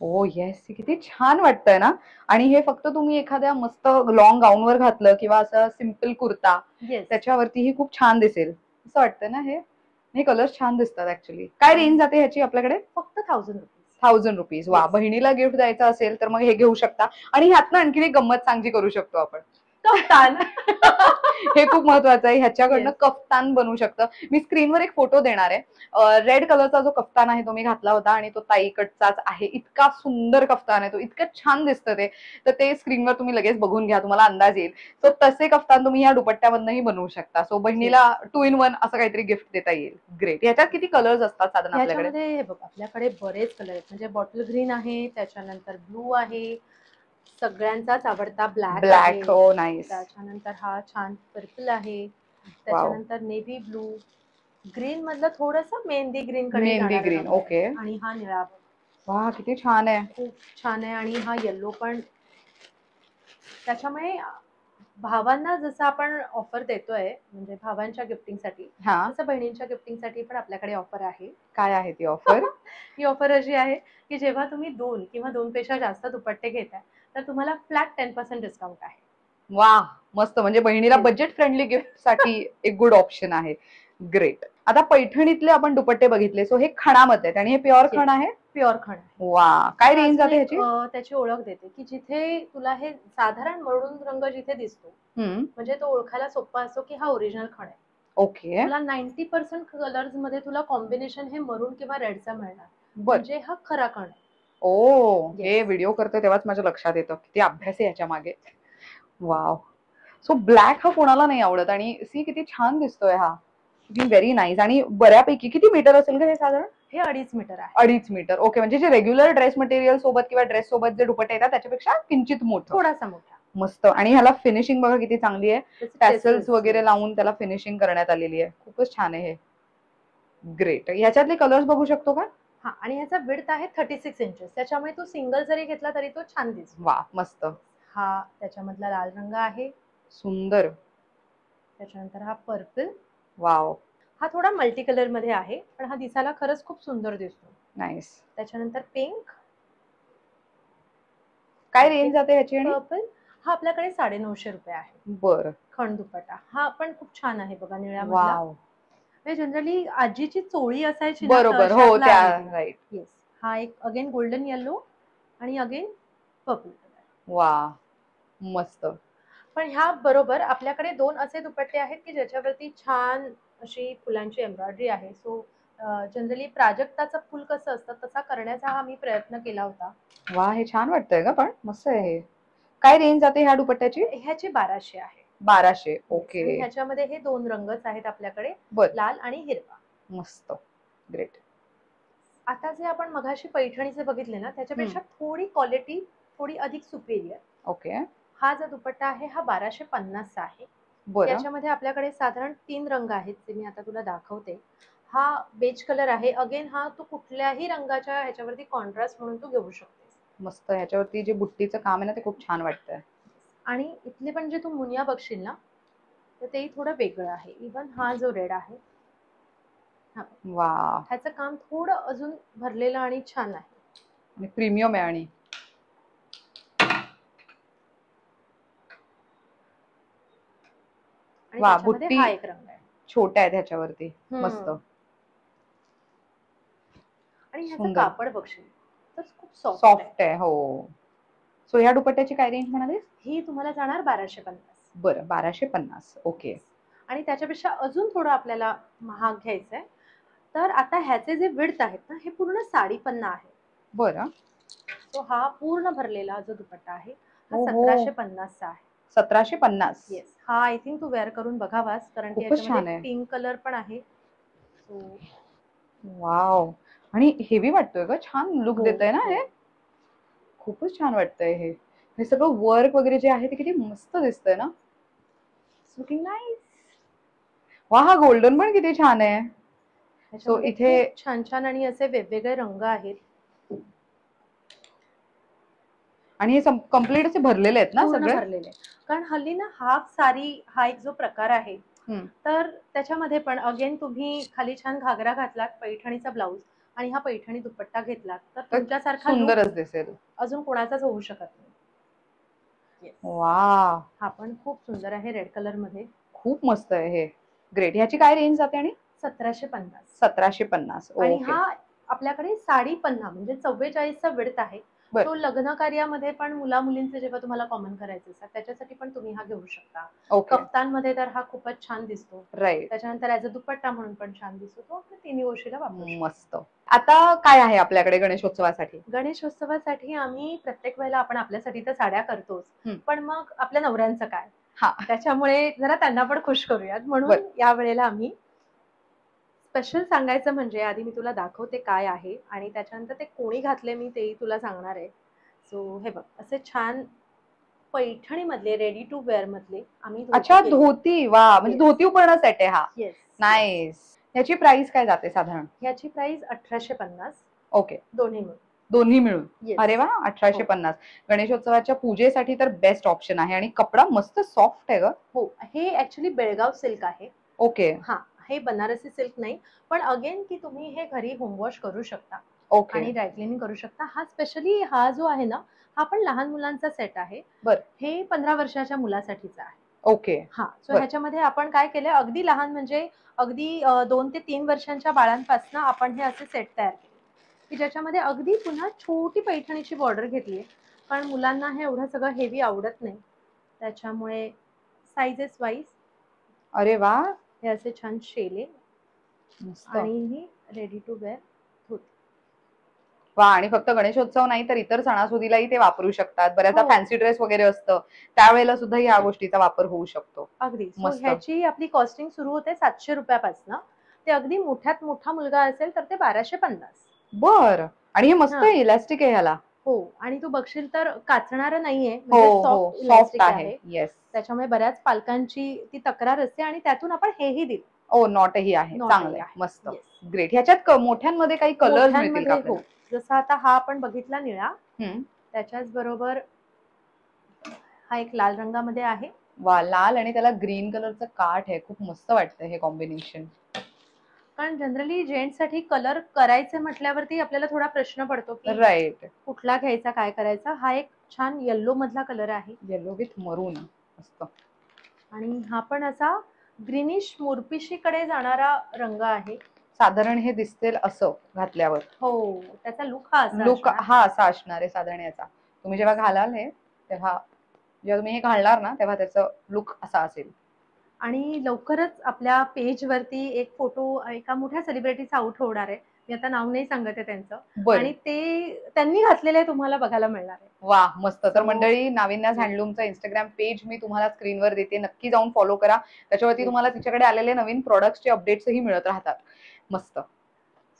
Speaker 1: ओ येस, किती छान वाटतंय ना. आणि हे फक्त तुम्ही एखाद्या मस्त लॉंग गाऊन वर घातलं किंवा असं सिम्पल कुर्ता त्याच्यावरती ही खूप छान दिसेल असं वाटतं ना. हे कलर्स छान दिसतात ऍक्च्युली. काय रेंज जाते ह्याची आपल्याकडे?
Speaker 2: फक्त 1000 रुपीज.
Speaker 1: 1000 रुपीज. वा. बहिणीला गिफ्ट द्यायचं असेल तर मग हे घेऊ शकता. आणि ह्यातनं आणखी एक गंमत चांगली करू शकतो आपण.
Speaker 2: कफ्तान.
Speaker 1: हे खूप महत्वाचं आहे. ह्याच्याकडनं कफ्तान बनवू शकतं. मी स्क्रीनवर एक फोटो देणार आहे. रेड कलरचा जो कफ्तान आहे तो मी घातला होता आणि तो ताईकडचाच आहे. इतका सुंदर कफ्तान आहे तो, इतकं छान दिसतं ते. तर ते स्क्रीनवर तुम्ही लगेच बघून घ्या, तुम्हाला अंदाज येईल. सो तसे कफ्तान तुम्ही ह्या दुपट्ट्यामधनंही बनवू शकता. सो बहिणीला 2 in 1 असं काहीतरी गिफ्ट देता येईल. ग्रेट. ह्याच्यात किती कलर्स असतात साधारण आपल्याकडे?
Speaker 2: बघ आपल्याकडे बरेच कलर आहेत. म्हणजे बॉटल ग्रीन आहे, त्याच्यानंतर ब्लू आहे, सगळ्यांचाच आवडता ब्लॅक.
Speaker 1: हो नाईस.
Speaker 2: त्याच्यानंतर हा छान पर्पल आहे, त्याच्यानंतर नेव्ही ब्लू, ग्रीन मधलं थोडस मेहंदी ग्रीन.
Speaker 1: ओके.
Speaker 2: आणि हा निळा.
Speaker 1: वा, किती छान आहे.
Speaker 2: खूप छान आहे. आणि हा येल्लो पण. त्याच्यामुळे भावांना जसं आपण ऑफर देतोय म्हणजे भावांच्या गिफ्टिंगसाठी, तसं बहिणींच्या गिफ्टिंगसाठी पण आपल्याकडे ऑफर आहे.
Speaker 1: काय आहे ती ऑफर?
Speaker 2: ही ऑफर अशी आहे की जेव्हा तुम्ही 2 किंवा 2 पेक्षा जास्त दुपट्टे घेताय तर तुम्हाला फ्लॅट 10% डिस्काउंट आहे.
Speaker 1: वा, मस्त. म्हणजे बहिणीला बजेट फ्रेंडली गिफ्ट साठी एक गुड ऑप्शन आहे. ग्रेट. आता पैठणीतले आपण दुपट्टे बघितले, सो हे खणामध्ये आहेत आणि हे प्युअर खण आहे?
Speaker 2: प्युअर खण आहे.
Speaker 1: वा. काय रेंज जाते ह्याची?
Speaker 2: त्याची ओळख देते की जिथे तुला हे साधारण मरून रंग जिथे दिसतो म्हणजे तो ओळखायला सोपा असतो की हा ओरिजिनल खण आहे.
Speaker 1: ओके.
Speaker 2: तुला 90% कलर्स मध्ये तुला कॉम्बिनेशन हे मरून किंवा रेडचा मिळणार, म्हणजे हा खरा खण आहे.
Speaker 1: ओ, हे व्हिडिओ करते तेव्हाच माझ्या लक्षात येतं किती अभ्यास आहे याच्या मागे. वाव. सो ब्लॅक हा कोणाला नाही आवडत आणि सी किती छान दिसतोय हा. Very nice. आणि बऱ्यापैकी किती मीटर असेल का हे साधारण?
Speaker 2: हे 2.5 मीटर आहे.
Speaker 1: 2.5 मीटर. ओके. म्हणजे जे रेग्युलर ड्रेस मटेरियल सोबत किंवा ड्रेस सोबत जे दुपट्टे येतात त्याच्यापेक्षा किंचित मोठं.
Speaker 2: थोडासा मोठा.
Speaker 1: मस्त. आणि ह्याला फिनिशिंग बघा किती चांगली आहे.
Speaker 2: त्याचे
Speaker 1: टॅसल्स
Speaker 2: tassels,
Speaker 1: वगैरे
Speaker 2: yes.
Speaker 1: लावून त्याला फिनिशिंग करण्यात आलेली आहे. खूपच छान आहे हे. ग्रेट. ह्याच्यातले कलर्स बघू शकतो का?
Speaker 2: हा, आणि ह्याचा विड्थ आहे 36 इंचेस. त्याच्यामुळे तू सिंगल जरी घेतला तरी तो छान दिसतो.
Speaker 1: वा, मस्त.
Speaker 2: हा त्याच्यामधला लाल रंग आहे.
Speaker 1: सुंदर.
Speaker 2: त्याच्यानंतर हा पर्पल.
Speaker 1: वाव.
Speaker 2: हा थोडा मल्टी कलर मध्ये आहे, पण हा दिसायला खरंच खूप सुंदर दिसतो.
Speaker 1: नाईस.
Speaker 2: त्याच्यानंतर पिंक.
Speaker 1: काय रेंज जाते ह्याची? आणि
Speaker 2: पर्पल. हा आपल्याकडे 950 रुपये आहे.
Speaker 1: बरं.
Speaker 2: खण दुपट्टा हा पण खूप छान आहे बघा, निळ्यामधला.
Speaker 1: वाव.
Speaker 2: हे जनरली आजीची चोळी असायची ना,
Speaker 1: बरोबर. हो,
Speaker 2: तशातला
Speaker 1: त्या
Speaker 2: आहे ते.
Speaker 1: राईट.
Speaker 2: येस. हा एक अगेन गोल्डन येलो आणि अगेन पर्पल.
Speaker 1: वा, मस्त.
Speaker 2: पण ह्या बरोबर आपल्याकडे 2 असे दुपट्टे आहेत की ज्याच्यावरती छान अशी फुलांची एम्ब्रॉयडरी आहे. सो जनरली प्राजक्ताचं फुल कसं असतं तसा करण्याचा हा मी प्रयत्न केला होता.
Speaker 1: वा, हे छान वाटतंय का? पण मस्त आहे हे. काय रेंज जाते ह्या दुपट्ट्याची?
Speaker 2: ह्याची 1200 आहे.
Speaker 1: 1200.
Speaker 2: आणि
Speaker 1: ओके.
Speaker 2: ह्याच्यामध्ये हे 2 रंगच आहेत आपल्याकडे,
Speaker 1: बर.
Speaker 2: लाल आणि हिरवा.
Speaker 1: मस्त. ग्रेट.
Speaker 2: आता जे आपण मघाशी पैठणीचे बघितले ना, त्याच्यापेक्षा थोडी क्वालिटी थोडी अधिक सुपेरियर.
Speaker 1: ओके.
Speaker 2: हा जो दुपट्टा आहे हा 1250 चा आहे.
Speaker 1: बरं.
Speaker 2: याच्यामध्ये आपल्याकडे साधारण 3 रंग आहेत जे मी आता तुला दाखवते. हा बेज कलर आहे. अगेन हा तू कुठल्याही रंगाच्या ह्याच्यावरती कॉन्ट्रास्ट म्हणून तू घेऊ शकतेस.
Speaker 1: मस्त. ह्याच्यावरती जे बुट्टीचं काम आहे ना ते खूप छान वाटतंय.
Speaker 2: आणि इथले पण जे तू मुनिया बघशील ना, तर तेही थोडं वेगळं आहे. इव्हन हा जो रेड आहे,
Speaker 1: वा.
Speaker 2: ह्याचं काम थोडं अजून भरलेलं आणि छान आहे.
Speaker 1: आणि प्रीमियम आहे. आणि
Speaker 2: आणि
Speaker 1: वा,
Speaker 2: त्याच्यामध्ये
Speaker 1: बुट्टी
Speaker 2: हा एक रंग आहे.
Speaker 1: छोट्या आहेत ह्याच्यावरती. मस्त.
Speaker 2: आणि ह्याचं
Speaker 1: सुंदर.
Speaker 2: कापड बघशील तर खूप
Speaker 1: सॉफ्ट आहे. हो. सो ह्या दुपट्ट्याची काय रेंज म्हणालीस?
Speaker 2: ही तुम्हाला जाणार 1250.
Speaker 1: बरं, 1250. ओके.
Speaker 2: आणि त्याच्यापेक्षा अजून थोडं आपल्याला महाग घ्यायचंय, तर आता ह्याचे जे विड्थ आहेत ना, हे पूर्ण साडी पन्ना आहे.
Speaker 1: बरं.
Speaker 2: तो हा पूर्ण भरलेला जो दुपट्टा आहे हा
Speaker 1: हो,
Speaker 2: 1750 चा आहे.
Speaker 1: 1750.
Speaker 2: येस. हा आय थिंक तू वेअर करून बघावास, कारण की
Speaker 1: खूपच छान
Speaker 2: याच्यामध्ये
Speaker 1: आहे.
Speaker 2: पिंक कलर पण आहे. So
Speaker 1: wow. आणि हेवी वाटतोय का? छान लुक देतंय ना
Speaker 2: हो.
Speaker 1: हे. खूपच छान वाटतंय हे. हे सगळं वर्क वगैरे जे आहे ते किती मस्त दिसतंय ना. Looking nice. वा, हा गोल्डन पण किती छान आहे. सो
Speaker 2: ह्याच्यामध्ये
Speaker 1: इथे
Speaker 2: खूप छान छान आणि असे वेगवेगळे रंग आहेत.
Speaker 1: आणि हे कम्प्लीट असे भरलेले आहेत ना
Speaker 2: पूर्ण
Speaker 1: सगळे?
Speaker 2: भरलेले. कारण हल्ली ना हाफ साडी हा एक जो प्रकार आहे, तर त्याच्यामध्ये पण अगेन तुम्ही खाली छान घागरा घातलात, पैठणीचा ब्लाऊज आणि हा पैठणी दुपट्टा घेतलात तर
Speaker 1: तर
Speaker 2: तुमच्यासारखा लुक
Speaker 1: सुंदरच दिसेल.
Speaker 2: अजून कोणाचाच होऊ शकत नाही. Yes.
Speaker 1: वा,
Speaker 2: हा पण खूप सुंदर आहे रेड कलर मध्ये.
Speaker 1: खूप मस्त आहे हे. ग्रेट. ह्याची काय रेंज जाते? आणि
Speaker 2: 1750.
Speaker 1: 1750.
Speaker 2: आणि
Speaker 1: ओके.
Speaker 2: हा आपल्याकडे साडी पन्ना म्हणजे 44 चा विड्थ आहे.
Speaker 1: बर.
Speaker 2: तो लग्न कार्यामध्ये पण मुला मुलींचे जेव्हा तुम्हाला कॉमन करायचे असतात त्याच्यासाठी पण तुम्ही हा घेऊ शकता.
Speaker 1: ओके.
Speaker 2: कफ्तानमध्ये तर हा खूपच छान दिसतो.
Speaker 1: राईट.
Speaker 2: त्याच्यानंतर ऍज अ दुपट्टा म्हणून पण छान दिसतो. तो आपण तिन्ही गोष्टीला वापरू शकतो.
Speaker 1: मस्त. आता काय आहे आपल्याकडे गणेशोत्सवासाठी?
Speaker 2: गणेशोत्सवासाठी आम्ही प्रत्येक वेळेला आपण आपल्यासाठी तर साड्या करतोच,
Speaker 1: हम्म.
Speaker 2: पण मग आपल्या नवऱ्यांचं काय,
Speaker 1: हा.
Speaker 2: त्याच्यामुळे जरा त्यांना पण खुश करूयात म्हणून
Speaker 1: बर.
Speaker 2: या वेळेला आम्ही स्पेशल सांगायचं म्हणजे आधी मी तुला दाखवते काय आहे आणि त्याच्यानंतर ते कोणी घातले मी तेही तुला सांगणार आहे. सो हे बघ, असे छान पैठणी मधले रेडी टू वेअर मधले आम्ही
Speaker 1: अच्छा, धोती. वा, म्हणजे
Speaker 2: Yes.
Speaker 1: धोती उपर्ण सेट आहे हा.
Speaker 2: येस.
Speaker 1: नाईस. याची प्राइस काय जाते साधारण?
Speaker 2: ह्याची प्राइस 1850.
Speaker 1: ओके.
Speaker 2: दोन्ही मिळून.
Speaker 1: दोन्ही मिळून.
Speaker 2: Yes.
Speaker 1: अरे वा, 1850. गणेशोत्सवाच्या पूजेसाठी तर बेस्ट ऑप्शन आहे. आणि कपडा मस्त सॉफ्ट आहे ग.
Speaker 2: हो, हे ऍक्च्युली बेळगाव सिल्क आहे.
Speaker 1: ओके.
Speaker 2: हा, हे बनारसी सिल्क नाही, पण अगेन की तुम्ही हे घरी होमवॉश करू शकता
Speaker 1: ओके.
Speaker 2: आणि ड्राय क्लिनिंग करू शकता. हा स्पेशली हा जो आहे ना, हा पण लहान मुलांचा सेट आहे.
Speaker 1: बर.
Speaker 2: हे 15 वर्षाच्या मुलासाठीचा आहे.
Speaker 1: ओके.
Speaker 2: हा, सो
Speaker 1: बर.
Speaker 2: ह्याच्यामध्ये आपण काय केलं, अगदी लहान म्हणजे अगदी 2 ते 3 वर्षांच्या बाळांपासून आपण हे असे सेट तयार केले की ज्याच्यामध्ये अगदी पुन्हा छोटी पैठणीची बॉर्डर घेतली, कारण मुलांना हे एवढं सगळं हेवी आवडत नाही, त्याच्यामुळे साइजेस वाईज
Speaker 1: अरे वा,
Speaker 2: हे असे छान शेले
Speaker 1: मस्त.
Speaker 2: आणि ही रेडी टू वेअर होती.
Speaker 1: वा, आणि फक्त गणेशोत्सव नाही तर इतर सणासुदीलाही ते वापरू शकतात. बऱ्याचदा
Speaker 2: हो.
Speaker 1: फॅन्सी ड्रेस वगैरे असतं त्यावेळेला सुद्धा ह्या गोष्टीचा वापर होऊ शकतो.
Speaker 2: अगदी. सो
Speaker 1: मस्त.
Speaker 2: ह्याची आपली कॉस्टिंग सुरू होते 700 रुपयापासून. ते अगदी मोठ्यात मोठा मुलगा असेल तर ते 1250.
Speaker 1: बर, आणि हे मस्त
Speaker 2: हा.
Speaker 1: इलास्टिक आहे ह्याला.
Speaker 2: हो, आणि तू बघशील तर काचणारं नाहीये,
Speaker 1: हो
Speaker 2: म्हणजे
Speaker 1: हो,
Speaker 2: सॉफ्ट
Speaker 1: सॉफ्ट
Speaker 2: इलास्टिक
Speaker 1: आहे.
Speaker 2: आहे.
Speaker 1: येस.
Speaker 2: त्याच्यामुळे बऱ्याच पालकांची ती तक्रार असते आणि त्यातून आपण हेही दिलं.
Speaker 1: ओ, नॉटही आहे.
Speaker 2: नॉटही
Speaker 1: चांगलं आहे.
Speaker 2: आहे.
Speaker 1: मस्त.
Speaker 2: येस.
Speaker 1: ग्रेट. ह्याच्यात मोठ्यांमध्ये काही कलर्स मिळतील का
Speaker 2: मोठ्यांमध्ये हो.
Speaker 1: आपल्याला?
Speaker 2: जसं आता हा आपण बघितला निळा,
Speaker 1: हम्म.
Speaker 2: त्याच्याच बरोबर हा एक लाल रंगामध्ये आहे.
Speaker 1: वा, लाल आणि त्याला ग्रीन कलरचं काठ आहे. खूप मस्त वाटतं हे कॉम्बिनेशन.
Speaker 2: कारण जनरली जेंट्ससाठी कलर करायचे म्हटल्यावरती आपल्याला थोडा प्रश्न पडतो की
Speaker 1: राईट.
Speaker 2: कुठला घ्यायचा, काय करायचा. हा एक छान येल्लो मधला कलर आहे
Speaker 1: येलो विथ मरून. मस्त.
Speaker 2: आणि हा पण असा ग्रीनिश मोरपिशीकडे जाणारा रंग आहे.
Speaker 1: साधारण हे दिसतील असं घातल्यावर.
Speaker 2: हो, त्याचा लुक हा असा
Speaker 1: लुक
Speaker 2: असणार.
Speaker 1: हा असा असणार आहे साधारण याचा. तुम्ही जेव्हा घालाल हे, तेव्हा जेव्हा तुम्ही हे घालणार ना तेव्हा त्याचं लुक असा असेल.
Speaker 2: आणि लवकरच आपल्या पेज वरती एक फोटो एका मोठ्या सेलिब्रिटीचा आउट होणार आहे. मी आता नाव नाही सांगत आहे त्यांचं,
Speaker 1: बरं.
Speaker 2: आणि ते त्यांनी घातलेले तुम्हाला बघायला मिळणार आहे.
Speaker 1: वा, मस्त. तर
Speaker 2: So,
Speaker 1: मंडळी, नाविन्याज हँडलूमचा इंस्टाग्राम पेज मी तुम्हाला स्क्रीनवर देते, नक्की जाऊन फॉलो करा. त्याच्यावरती
Speaker 2: Yes.
Speaker 1: तुम्हाला तिच्याकडे आलेले नवीन प्रोडक्ट्सचे अपडेट्सही मिळत राहतात. मस्त.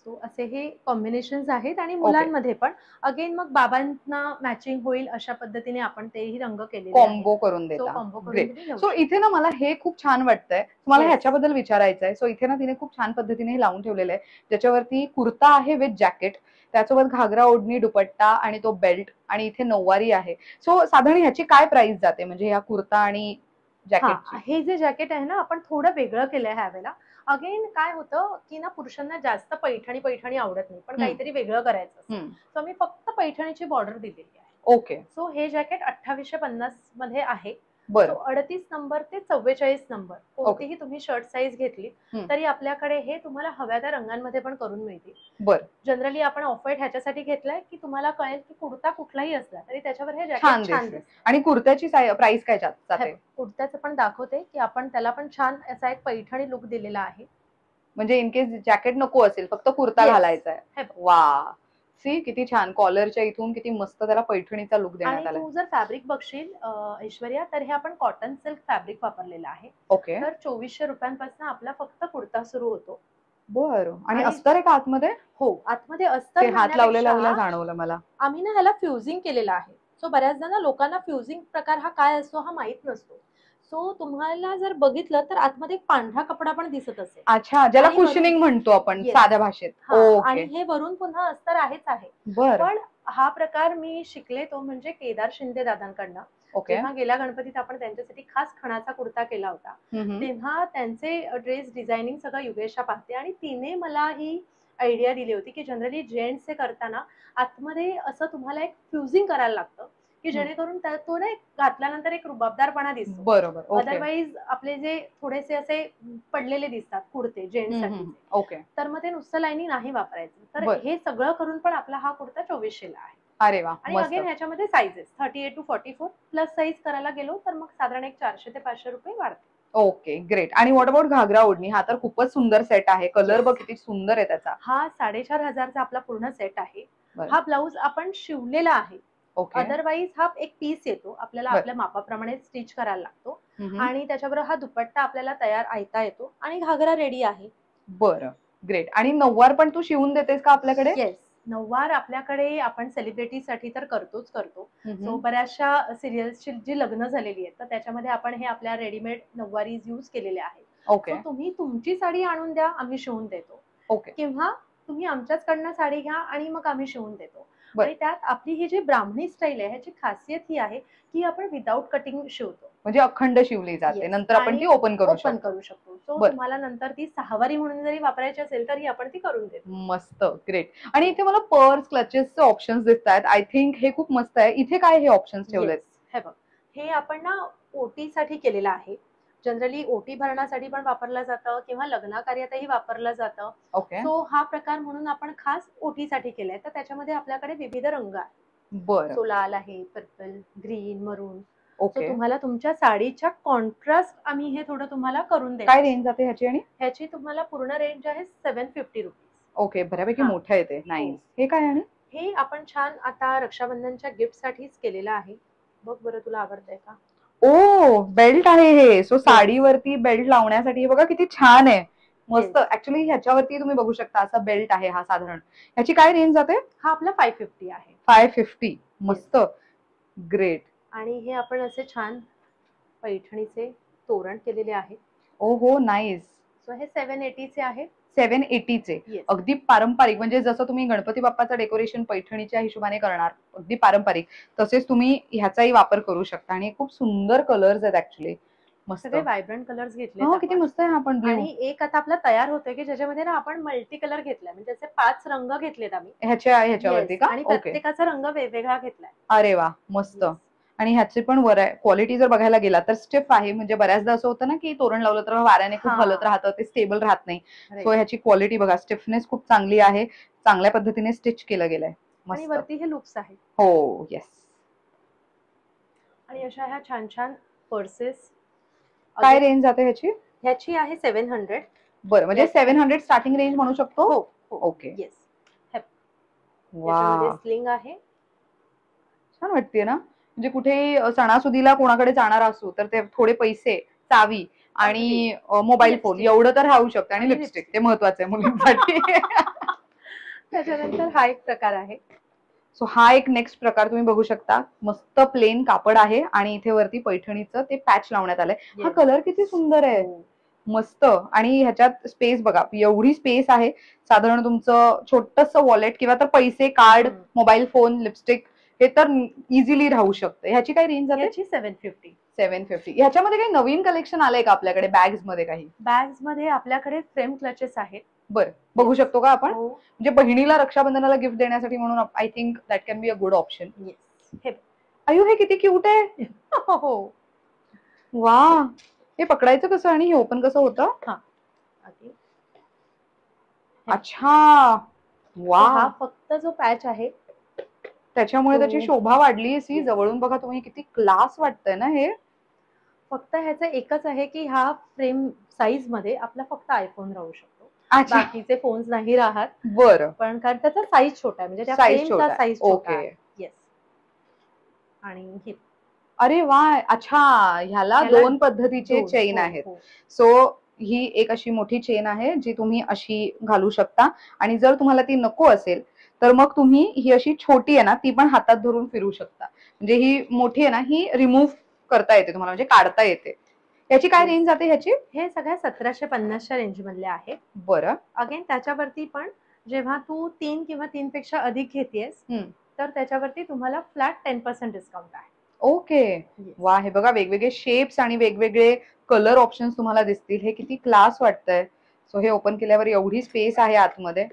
Speaker 2: सो असे हे कॉम्बिनेशन्स आहेत. आणि मुलांमध्ये पण अगेन मग बाबांना मॅचिंग होईल अशा पद्धतीने आपण तेही रंग केलेले आहेत.
Speaker 1: कॉम्बो करून
Speaker 2: सो
Speaker 1: देता.
Speaker 2: कॉम्बो करून
Speaker 1: ग्रेट.
Speaker 2: तुम्ही घेऊ
Speaker 1: सो
Speaker 2: शकता.
Speaker 1: इथे ना मला हे खूप छान वाटतंय. मला
Speaker 2: Yes.
Speaker 1: ह्याच्याबद्दल विचारायचं आहे. सो इथे ना तिने खूप छान पद्धतीने हे लावून ठेवलेलं आहे, ज्याच्यावरती कुर्ता आहे विथ जॅकेट, त्यासोबत घागरा, ओढणी, दुपट्टा आणि तो बेल्ट, आणि इथे नऊवारी आहे. सो साधारण ह्याची काय प्राइस जाते, म्हणजे ह्या कुर्ता आणि
Speaker 2: हा,
Speaker 1: जॅकेटची?
Speaker 2: हे जे जॅकेट आहे ना, आपण थोडं वेगळं केलंय ह्यावेळेला. अगेन काय होतं की ना, पुरुषांना जास्त पैठणी पैठणी आवडत नाही, पण काहीतरी वेगळं करायचं असतं. सो मी फक्त पैठणीची बॉर्डर दिलेली आहे.
Speaker 1: ओके.
Speaker 2: सो हे जॅकेट 2850 मध्ये आहे. सो
Speaker 1: बरं.
Speaker 2: 38 नंबर ते 44 नंबर कोणतीही तुम्ही शर्ट साईज घेतली तरी आपल्याकडे हे तुम्हाला हव्या त्या रंगांमध्ये पण करून मिळतील.
Speaker 1: बरं.
Speaker 2: जनरली आपण ऑफ व्हाईट ह्याच्यासाठी घेतलाय की तुम्हाला कळेल की कुर्ता कुठलाही असला तरी त्याच्यावर हे
Speaker 1: छान
Speaker 2: जॅकेट छान
Speaker 1: दिसते.
Speaker 2: दिसतं.
Speaker 1: आणि कुर्त्याची प्राइस काय जाते?
Speaker 2: कुर्त्याचं पण दाखवते की आपण त्याला पण छान असा एक पैठणी लुक दिलेला आहे.
Speaker 1: म्हणजे इन केस जॅकेट नको असेल, फक्त कुर्ता
Speaker 2: Yes.
Speaker 1: घालायचा आहे.
Speaker 2: हे बघ.
Speaker 1: वा, सी किती छान. कॉलरच्या इथून किती मस्त त्याला पैठणीचा लुक देण्यात
Speaker 2: आणि
Speaker 1: आलाय.
Speaker 2: तू जर फॅब्रिक बघशील ऐश्वर्या, तर हे आपण कॉटन सिल्क फॅब्रिक वापरलेलं आहे.
Speaker 1: ओके.
Speaker 2: तर 2400 रुपयांपासून आपला फक्त कुर्ता सुरू होतो.
Speaker 1: बरं. आणि
Speaker 2: आणि
Speaker 1: अस्तर आहे का आतमध्ये?
Speaker 2: हो, आतमध्ये
Speaker 1: ते
Speaker 2: अस्तर
Speaker 1: हात लावलेल्या
Speaker 2: घालण्यापेक्षा
Speaker 1: जाणवलं मला.
Speaker 2: आम्ही ना ह्याला फ्युजिंग केलेलं आहे. सो बऱ्याचदा ना लोकांना फ्युजिंग प्रकार हा काय असतो हा माहित नसतो. सो तुम्हाला जर बघितलं तर आतमध्ये एक पांढरा कपडा पण दिसत असेल.
Speaker 1: अच्छा, ज्याला
Speaker 2: आणि वरून-
Speaker 1: कुशनिंग म्हणतो आपण
Speaker 2: Yes.
Speaker 1: साध्या भाषेत.
Speaker 2: हा, आणि
Speaker 1: ओके.
Speaker 2: हे वरून पुन्हा अस्तर आहेच आहे.
Speaker 1: बरं.
Speaker 2: पण हा प्रकार मी शिकले तो म्हणजे केदार शिंदे दादांकडनं.
Speaker 1: ओके.
Speaker 2: जेव्हा गेल्या गणपतीत आपण त्यांच्यासाठी खास खणाचा कुर्ता केला होता, तेव्हा त्यांचे ड्रेस डिझायनिंग सगळं युगेशा पाहते, आणि तिने मला ही आयडिया दिली होती की जनरली जेंट्स हे करताना आतमध्ये असं तुम्हाला एक फ्युजिंग करायला लागतं की जेणेकरून तो ना घातल्यानंतर एक रुबाबदारपणा दिसतो.
Speaker 1: बरोबर. ओके.
Speaker 2: अदरवाईज आपले जे थोडेसे असे पडलेले दिसतात कुर्ते जेंट्ससाठी,
Speaker 1: ओके.
Speaker 2: तर मग ते नुसतं लाईनिंग नाही वापरायचं. तर
Speaker 1: बरं.
Speaker 2: हे सगळं करून पण आपला हा कुर्ता 2400 ला आहे.
Speaker 1: अरे वा,
Speaker 2: आणि
Speaker 1: मस्त.
Speaker 2: अगेन ह्याच्यामध्ये साईजेस 38 to 44 प्लस साईज करायला गेलो तर मग साधारण एक 400 ते 500 रुपये वाढते.
Speaker 1: Okay, great. आणि व्हॉट अबाउट घागरा, ओढणी? हा तर खूपच सुंदर सेट आहे. Colour
Speaker 2: Yes.
Speaker 1: बघ किती सुंदर आहे त्याचा.
Speaker 2: हा 4500 आपला पूर्ण सेट आहे.
Speaker 1: बरं.
Speaker 2: हा ब्लाऊज आपण शिवलेला आहे.
Speaker 1: ओके.
Speaker 2: अदरवाईज हा एक पीस येतो, आपल्याला
Speaker 1: बरं.
Speaker 2: आपल्या मापाप्रमाणे स्टिच करायला लागतो. आणि त्याच्याबरोबर हा दुपट्टा आपल्याला तयार आयता येतो आणि घागरा रेडी आहे.
Speaker 1: बरं, ग्रेट. आणि नऊवार पण तू शिवून देतेस का आपल्याकडे?
Speaker 2: येस, नऊवार आपल्याकडे आपण सेलिब्रिटीसाठी तर करतो. सो बऱ्याचशा सिरियल्सची जी लग्न झालेली आहेत तर त्याच्यामध्ये आपण हे आपल्या रेडीमेड नऊवारीज यूज केलेले आहेत.
Speaker 1: ओके.
Speaker 2: सो तुम्ही तुमची साडी आणून द्या, आम्ही शिवून देतो.
Speaker 1: ओके.
Speaker 2: किंवा तुम्ही आमच्याचकडनं साडी घ्या आणि मग आम्ही शिवून देतो.
Speaker 1: बरं.
Speaker 2: आणि त्यात आपली ही जी ब्राह्मणी स्टाईल आहे ह्याची खासियत ही आहे की आपण विदाऊट कटिंग शिवतो.
Speaker 1: म्हणजे अखंड शिवली जाते,
Speaker 2: Yes.
Speaker 1: नंतर आपण ती ओपन करू
Speaker 2: शकतो. सो
Speaker 1: बरं.
Speaker 2: तुम्हाला नंतर ती सहावारी म्हणून जरी वापरायची असेल तरी आपण ती करून देतो.
Speaker 1: मस्त, ग्रेट. आणि इथे मला पर्स, क्लचेसचे ऑप्शन्स दिसतात. आय थिंक हे खूप मस्त आहे. इथे काय हे ऑप्शन्स ठेवलेत?
Speaker 2: Yes. हे बघ, हे आपण ना ओटी साठी केलेलं आहे. जनरली ओटी भरण्यासाठी पण वापरलं जातं किंवा लग्न कार्यातही वापरलं जातं.
Speaker 1: ओके.
Speaker 2: सो हा प्रकार म्हणून आपण खास ओटीसाठी केलाय. तर त्याच्यामध्ये आपल्याकडे विविध रंग आहेत.
Speaker 1: बरं.
Speaker 2: सो लाल आहे, पर्पल, ग्रीन, मरून.
Speaker 1: ओके.
Speaker 2: सो तुम्हाला तुमच्या साडीच्या कॉन्ट्रास्ट आम्ही हे थोडं तुम्हाला करून देतो.
Speaker 1: काय रेंज जाते ह्याची? आणि
Speaker 2: ह्याची तुम्हाला पूर्ण रेंज आहे 750 रुपीज.
Speaker 1: ओके, बऱ्यापैकी
Speaker 2: हा.
Speaker 1: मोठं येते. नाईस. हे काय? आणि
Speaker 2: हे आपण छान आता रक्षाबंधनच्या गिफ्ट साठीच केलेलं आहे. बघ बरं, तुला आवडतंय का?
Speaker 1: ओ बेल्ट आहे हे. सो साडीवरती बेल्ट लावण्यासाठी हे बघा किती छान आहे. मस्त. ऍक्च्युली ह्याच्यावरती तुम्ही बघू शकता असा बेल्ट आहे हा साधारण. ह्याची काय रेंज जाते?
Speaker 2: हा आपला 550 आहे.
Speaker 1: 550. मस्त. ग्रेट.
Speaker 2: आणि हे आपण असे छान पैठणीचे तोरण केलेले आहे.
Speaker 1: ओ हो नाईस.
Speaker 2: सो हे 780 चे आहे.
Speaker 1: 780चे.
Speaker 2: Yes.
Speaker 1: अगदी पारंपरिक, म्हणजे जसं तुम्ही गणपती बाप्पाचं डेकोरेशन पैठणीच्या हिशोबाने करणार अगदी पारंपरिक, तसेच तुम्ही ह्याचाही वापर करू शकता. आणि खूप सुंदर कलर्स आहेत ऍक्च्युली. मस्त.
Speaker 2: सगळे व्हायब्रंट कलर्स घेतले.
Speaker 1: हो किती मस्त आहे हा पण ब्ल्यू.
Speaker 2: आणि एक आता आपला तयार होतोय की ज्याच्यामध्ये ना आपण मल्टी कलर घेतलाय, म्हणजे असे 5 रंग घेतलेत आम्ही
Speaker 1: ह्याच्यावरती
Speaker 2: Yes.
Speaker 1: का?
Speaker 2: आणि
Speaker 1: ओके.
Speaker 2: प्रत्येकाचा रंग वेगवेगळा घेतलाय.
Speaker 1: अरे वा मस्त.
Speaker 2: Yes.
Speaker 1: आणि ह्याची पण क्वालिटी जर बघायला गेला तर स्टिफ आहे. म्हणजे बऱ्याचदा असं होतं ना की तोरण लावलं तर वाऱ्याने खूप
Speaker 2: हा.
Speaker 1: हलत राहतं, ते स्टेबल राहत नाही.
Speaker 2: Right.
Speaker 1: सो ह्याची क्वालिटी बघा, स्टिफनेस खूप चांगली आहे, चांगल्या पद्धतीने स्टिच केलं गेलंय.
Speaker 2: आणि
Speaker 1: मस्त.
Speaker 2: वरती हे लुक्स आहे.
Speaker 1: हो येस.
Speaker 2: आणि अशा ह्या छान छान पर्सेस.
Speaker 1: काय रेंज जाते ह्याची?
Speaker 2: ह्याची आहे 700.
Speaker 1: बरं, म्हणजे 700 स्टार्टिंग रेंज म्हणू शकतो.
Speaker 2: हो
Speaker 1: ओके.
Speaker 2: येस.
Speaker 1: वा
Speaker 2: त्याच्यामध्ये स्लिंग आहे.
Speaker 1: छान वाटते ना. म्हणजे कुठेही सणासुदीला कोणाकडे जाणार असू तर ते थोडे पैसे, चावी आणि मोबाईल फोन
Speaker 2: Lipstick.
Speaker 1: एवढं तर राहू शकतं. आणि
Speaker 2: आणि
Speaker 1: लिपस्टिक ते महत्वाचं आहे मुलींसाठी.
Speaker 2: त्याच्यानंतर हा एक प्रकार आहे.
Speaker 1: सो हा एक नेक्स्ट प्रकार तुम्ही बघू शकता. मस्त प्लेन कापड आहे आणि इथे वरती पैठणीचं ते पॅच लावण्यात आलंय. हा
Speaker 2: Yes.
Speaker 1: कलर किती सुंदर आहे.
Speaker 2: हो.
Speaker 1: मस्त. आणि ह्याच्यात स्पेस बघा, एवढी स्पेस आहे. साधारण तुमचं छोटस वॉलेट किंवा तर पैसे, कार्ड, मोबाईल फोन, लिपस्टिक हे तर इझिली राहू शकतं. ह्याची काय रेंज जाते?
Speaker 2: ह्याची 750.
Speaker 1: 750. ह्याच्यामध्ये काही नवीन कलेक्शन आलंय का आपल्याकडे बॅग्स मध्ये काही?
Speaker 2: बॅग्स मध्ये आपल्याकडे फ्रेम क्लचेस आहेत.
Speaker 1: बरं, बघू शकतो का आपण?
Speaker 2: हो.
Speaker 1: म्हणजे बहिणीला रक्षाबंधनाला गिफ्ट देण्यासाठी म्हणून I think that can be a good option.
Speaker 2: Yes. हे
Speaker 1: अयो हे किती क्यूट आहे.
Speaker 2: हो.
Speaker 1: वा. हे पकडायचं कसं आणि हे ओपन कसं होतं?
Speaker 2: हा. आधी
Speaker 1: अच्छा. वा.
Speaker 2: हा फक्त जो पॅच आहे
Speaker 1: त्याच्यामुळे
Speaker 2: तो-
Speaker 1: त्याची शोभा वाढली. सी
Speaker 2: Yes.
Speaker 1: जवळून बघा तुम्ही, किती क्लास वाटतंय ना हे.
Speaker 2: फक्त ह्याचं एकच आहे की हा फ्रेम साईज मध्ये आपला फक्त आयफोन राहू शकतो.
Speaker 1: अच्छा.
Speaker 2: बाकीचे फोन्स नाही राहत.
Speaker 1: बरं.
Speaker 2: पण कारण त्याचा साईज छोटा आहे, म्हणजे त्या
Speaker 1: Size
Speaker 2: फ्रेमचा
Speaker 1: छोटा आहे.
Speaker 2: साईज छोटा
Speaker 1: Okay.
Speaker 2: आहे. येस. आणि हे
Speaker 1: अरे वा. अच्छा, ह्याला
Speaker 2: ह्याला
Speaker 1: 2 पद्धतीचे
Speaker 2: दोन.
Speaker 1: चेन
Speaker 2: हो,
Speaker 1: आहेत.
Speaker 2: हो.
Speaker 1: सो ही एक अशी मोठी चेन आहे जी तुम्ही अशी घालू शकता. आणि जर तुम्हाला ती नको असेल तर मग तुम्ही ही अशी छोटी आहे ना, ती पण हातात धरून फिरू शकता. म्हणजे ही मोठी आहे ना, ही रिमूव्ह करता येते तुम्हाला, म्हणजे काढता येते. याची काय
Speaker 2: Yes.
Speaker 1: रेंज जाते ह्याची?
Speaker 2: हे सगळ्या 1750च्या रेंज मधले आहेत.
Speaker 1: बरं.
Speaker 2: अगेन त्याच्यावरती पण जेव्हा तू 3 किंवा 3 पेक्षा अधिक घेतेस तर त्याच्यावरती तुम्हाला फ्लॅट 10% डिस्काउंट आहे.
Speaker 1: ओके.
Speaker 2: Yes.
Speaker 1: वा. हे बघा, वेगवेगळे शेप्स आणि वेगवेगळे कलर ऑप्शन्स तुम्हाला दिसतील. हे किती क्लास वाटतंय. सो हे ओपन केल्यावर एवढी स्पेस आहे आतमध्ये.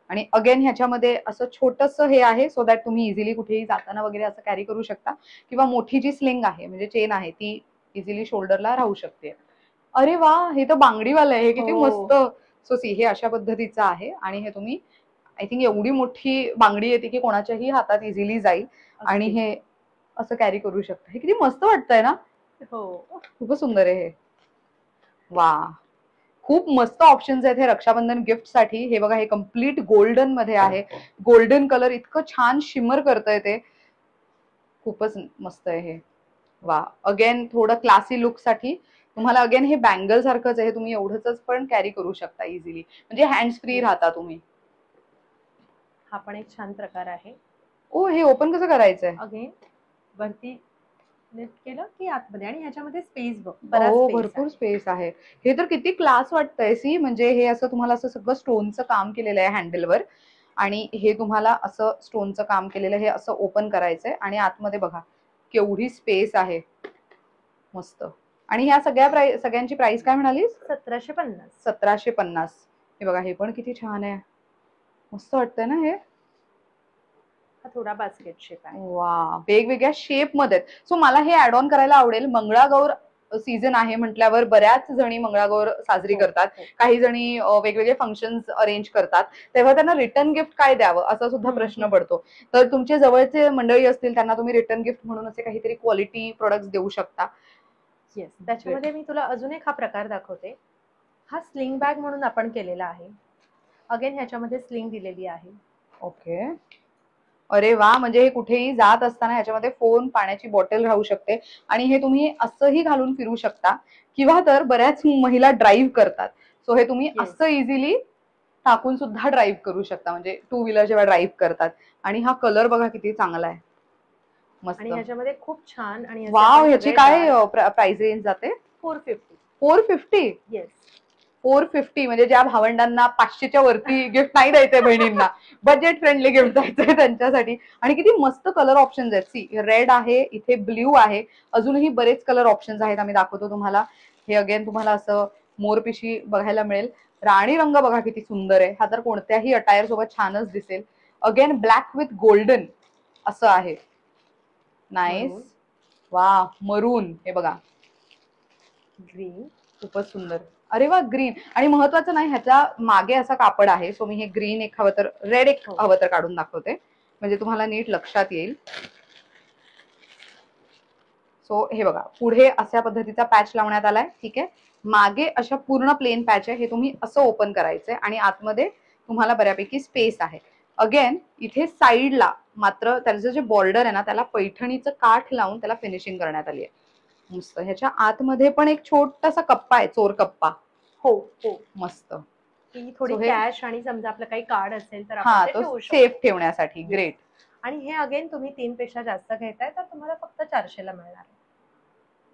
Speaker 1: आणि अगेन ह्याच्यामध्ये असं छोटंसं हे आहे, सो दॅट तुम्ही इझिली कुठेही जाताना वगैरे असं कॅरी करू शकता. किंवा मोठी जी स्लिंग आहे, म्हणजे चेन आहे, ती इझिली शोल्डरला राहू शकते. अरे वा. हे तर बांगडीवालं आहे. हे किती
Speaker 2: हो.
Speaker 1: मस्त. सो सी हे अशा पद्धतीचं आहे. आणि हे तुम्ही आय थिंक एवढी मोठी बांगडी येते की कोणाच्याही हातात इझिली जाईल. आणि हे असं कॅरी करू शकता. हे किती मस्त वाटतंय ना.
Speaker 2: हो.
Speaker 1: खूपच सुंदर आहे हे. वा. खूप मस्त ऑप्शन्स आहेत हे रक्षाबंधन गिफ्ट साठी. हे बघा, हे कम्प्लीट गोल्डन मध्ये आहे. गोल्डन कलर इतकं छान शिमर करतंय ते. खूपच मस्त आहे हे. वा. अगेन थोडं क्लासी लुक साठी तुम्हाला अगेन हे बँगल सारखंच आहे. तुम्ही एवढंच पण कॅरी करू शकता इझिली. म्हणजे हँड्स फ्री राहता तुम्ही.
Speaker 2: हा पण एक छान प्रकार आहे.
Speaker 1: ओ, हे ओपन कसं करायचंय?
Speaker 2: अगेन वरती लिफ्ट केलं की आतमध्ये, आणि ह्याच्यामध्ये स्पेस बघ,
Speaker 1: हो, भरपूर स्पेस आहे. हे तर किती क्लास वाटतंय. सी म्हणजे हे असं तुम्हाला असं सगळं स्टोनचं काम केलेलं आहे हँडलवर. आणि हे तुम्हाला असं स्टोनचं काम केलेलं हे असं ओपन करायचंय. आणि आतमध्ये बघा केवढी स्पेस आहे. मस्त. आणि ह्या सगळ्यांची प्राइस काय म्हणालीस?
Speaker 2: 1750.
Speaker 1: 1750. हे बघा, हे पण किती छान आहे. मस्त वाटतंय ना हे.
Speaker 2: हा थोडा बास्केट शेप आहे.
Speaker 1: वा. वेगवेगळ्या शेप मध्ये. सो मला हे ऍड ऑन करायला आवडेल. मंगळागौर सीझन आहे म्हटल्यावर बऱ्याच जणी मंगळागौर साजरी करतात. काही जणी वेगवेगळे फंक्शन्स अरेंज करतात. तेव्हा त्यांना रिटर्न गिफ्ट काय द्यावं असा सुद्धा प्रश्न पडतो. तर तुमचे जवळचे मंडळी असतील त्यांना तुम्ही रिटर्न गिफ्ट म्हणून असे काहीतरी क्वालिटी प्रोडक्ट्स देऊ शकता.
Speaker 2: येस. त्याच्यामध्ये मी तुला अजून एक हा प्रकार दाखवते. हा स्लिंग बॅग म्हणून आपण केलेला आहे. अगेन ह्याच्यामध्ये स्लिंग दिलेली आहे.
Speaker 1: ओके. अरे वा, म्हणजे हे कुठेही जात असताना ह्याच्यामध्ये फोन, पाण्याची बॉटल राहू शकते आणि हे तुम्ही असंही घालून फिरू शकता किंवा तर बऱ्याच महिला ड्राईव्ह करतात. सो हे तुम्ही
Speaker 2: येस.
Speaker 1: असं इझिली टाकून सुद्धा ड्राईव्ह करू शकता, म्हणजे टू व्हीलर जेव्हा ड्राईव्ह करतात. आणि हा कलर बघा किती चांगला आहे, मस्त.
Speaker 2: आणि ह्याच्यामध्ये खूप छान आणि असे
Speaker 1: वाव,
Speaker 2: आपण
Speaker 1: ह्याची
Speaker 2: सगळे
Speaker 1: काय
Speaker 2: डार्क
Speaker 1: प्राइस रेंज जाते?
Speaker 2: 450.
Speaker 1: 450?
Speaker 2: येस.
Speaker 1: 450 म्हणजे ज्या भावंडांना 500च्या वरती गिफ्ट नाही द्यायचंय बहिणींना, बजेट फ्रेंडली गिफ्ट द्यायचंय त्यांच्यासाठी. आणि किती मस्त कलर ऑप्शन्स आहेत. सी, रेड आहे, इथे ब्ल्यू आहे, अजूनही बरेच कलर ऑप्शन्स आहेत, आम्ही दाखवतो तुम्हाला. हे अगेन तुम्हाला असं मोरपिशी बघायला मिळेल. राणी रंग बघा किती सुंदर आहे, हा तर कोणत्याही अटायर सोबत छानच दिसेल. अगेन ब्लॅक विथ गोल्डन असं आहे, नाईस.
Speaker 2: मरून,
Speaker 1: वा, मरून, हे बघा
Speaker 2: ग्रीन.
Speaker 1: खूपच सुंदर. अरे वा, ग्रीन. आणि महत्वाचं नाही, ह्याच्या मागे असा कापड आहे. सो मी हे ग्रीन एक हवं तर, रेड एक
Speaker 2: हो.
Speaker 1: हवं तर काढून दाखवते, म्हणजे तुम्हाला नीट लक्षात येईल. सो हे बघा, पुढे अशा पद्धतीचा पॅच लावण्यात आलाय. ठीक आहे, मागे अशा पूर्ण प्लेन पॅच आहे. हे तुम्ही असं ओपन करायचंय आणि आतमध्ये तुम्हाला बऱ्यापैकी स्पेस आहे. अगेन इथे साईडला मात्र त्याचं जे बॉर्डर आहे ना, त्याला पैठणीचं काठ लावून त्याला फिनिशिंग करण्यात आली आहे. मस्त. ह्याच्या आतमध्ये पण एक छोटासा कप्पा आहे, चोर कप्पा.
Speaker 2: हो हो.
Speaker 1: मस्त.
Speaker 2: की थोडी
Speaker 1: So हे-
Speaker 2: कॅश आणि समजा आपलं काही कार्ड असेल तर
Speaker 1: हा,
Speaker 2: आपण ते
Speaker 1: तो
Speaker 2: ठेवू
Speaker 1: सेफ
Speaker 2: शकतो.
Speaker 1: ठेवण्यासाठी.
Speaker 2: Yes.
Speaker 1: ग्रेट.
Speaker 2: आणि हे अगेन तुम्ही 3 पेक्षा जास्त घेताय तर तुम्हाला फक्त 400 ला मिळणार आहे.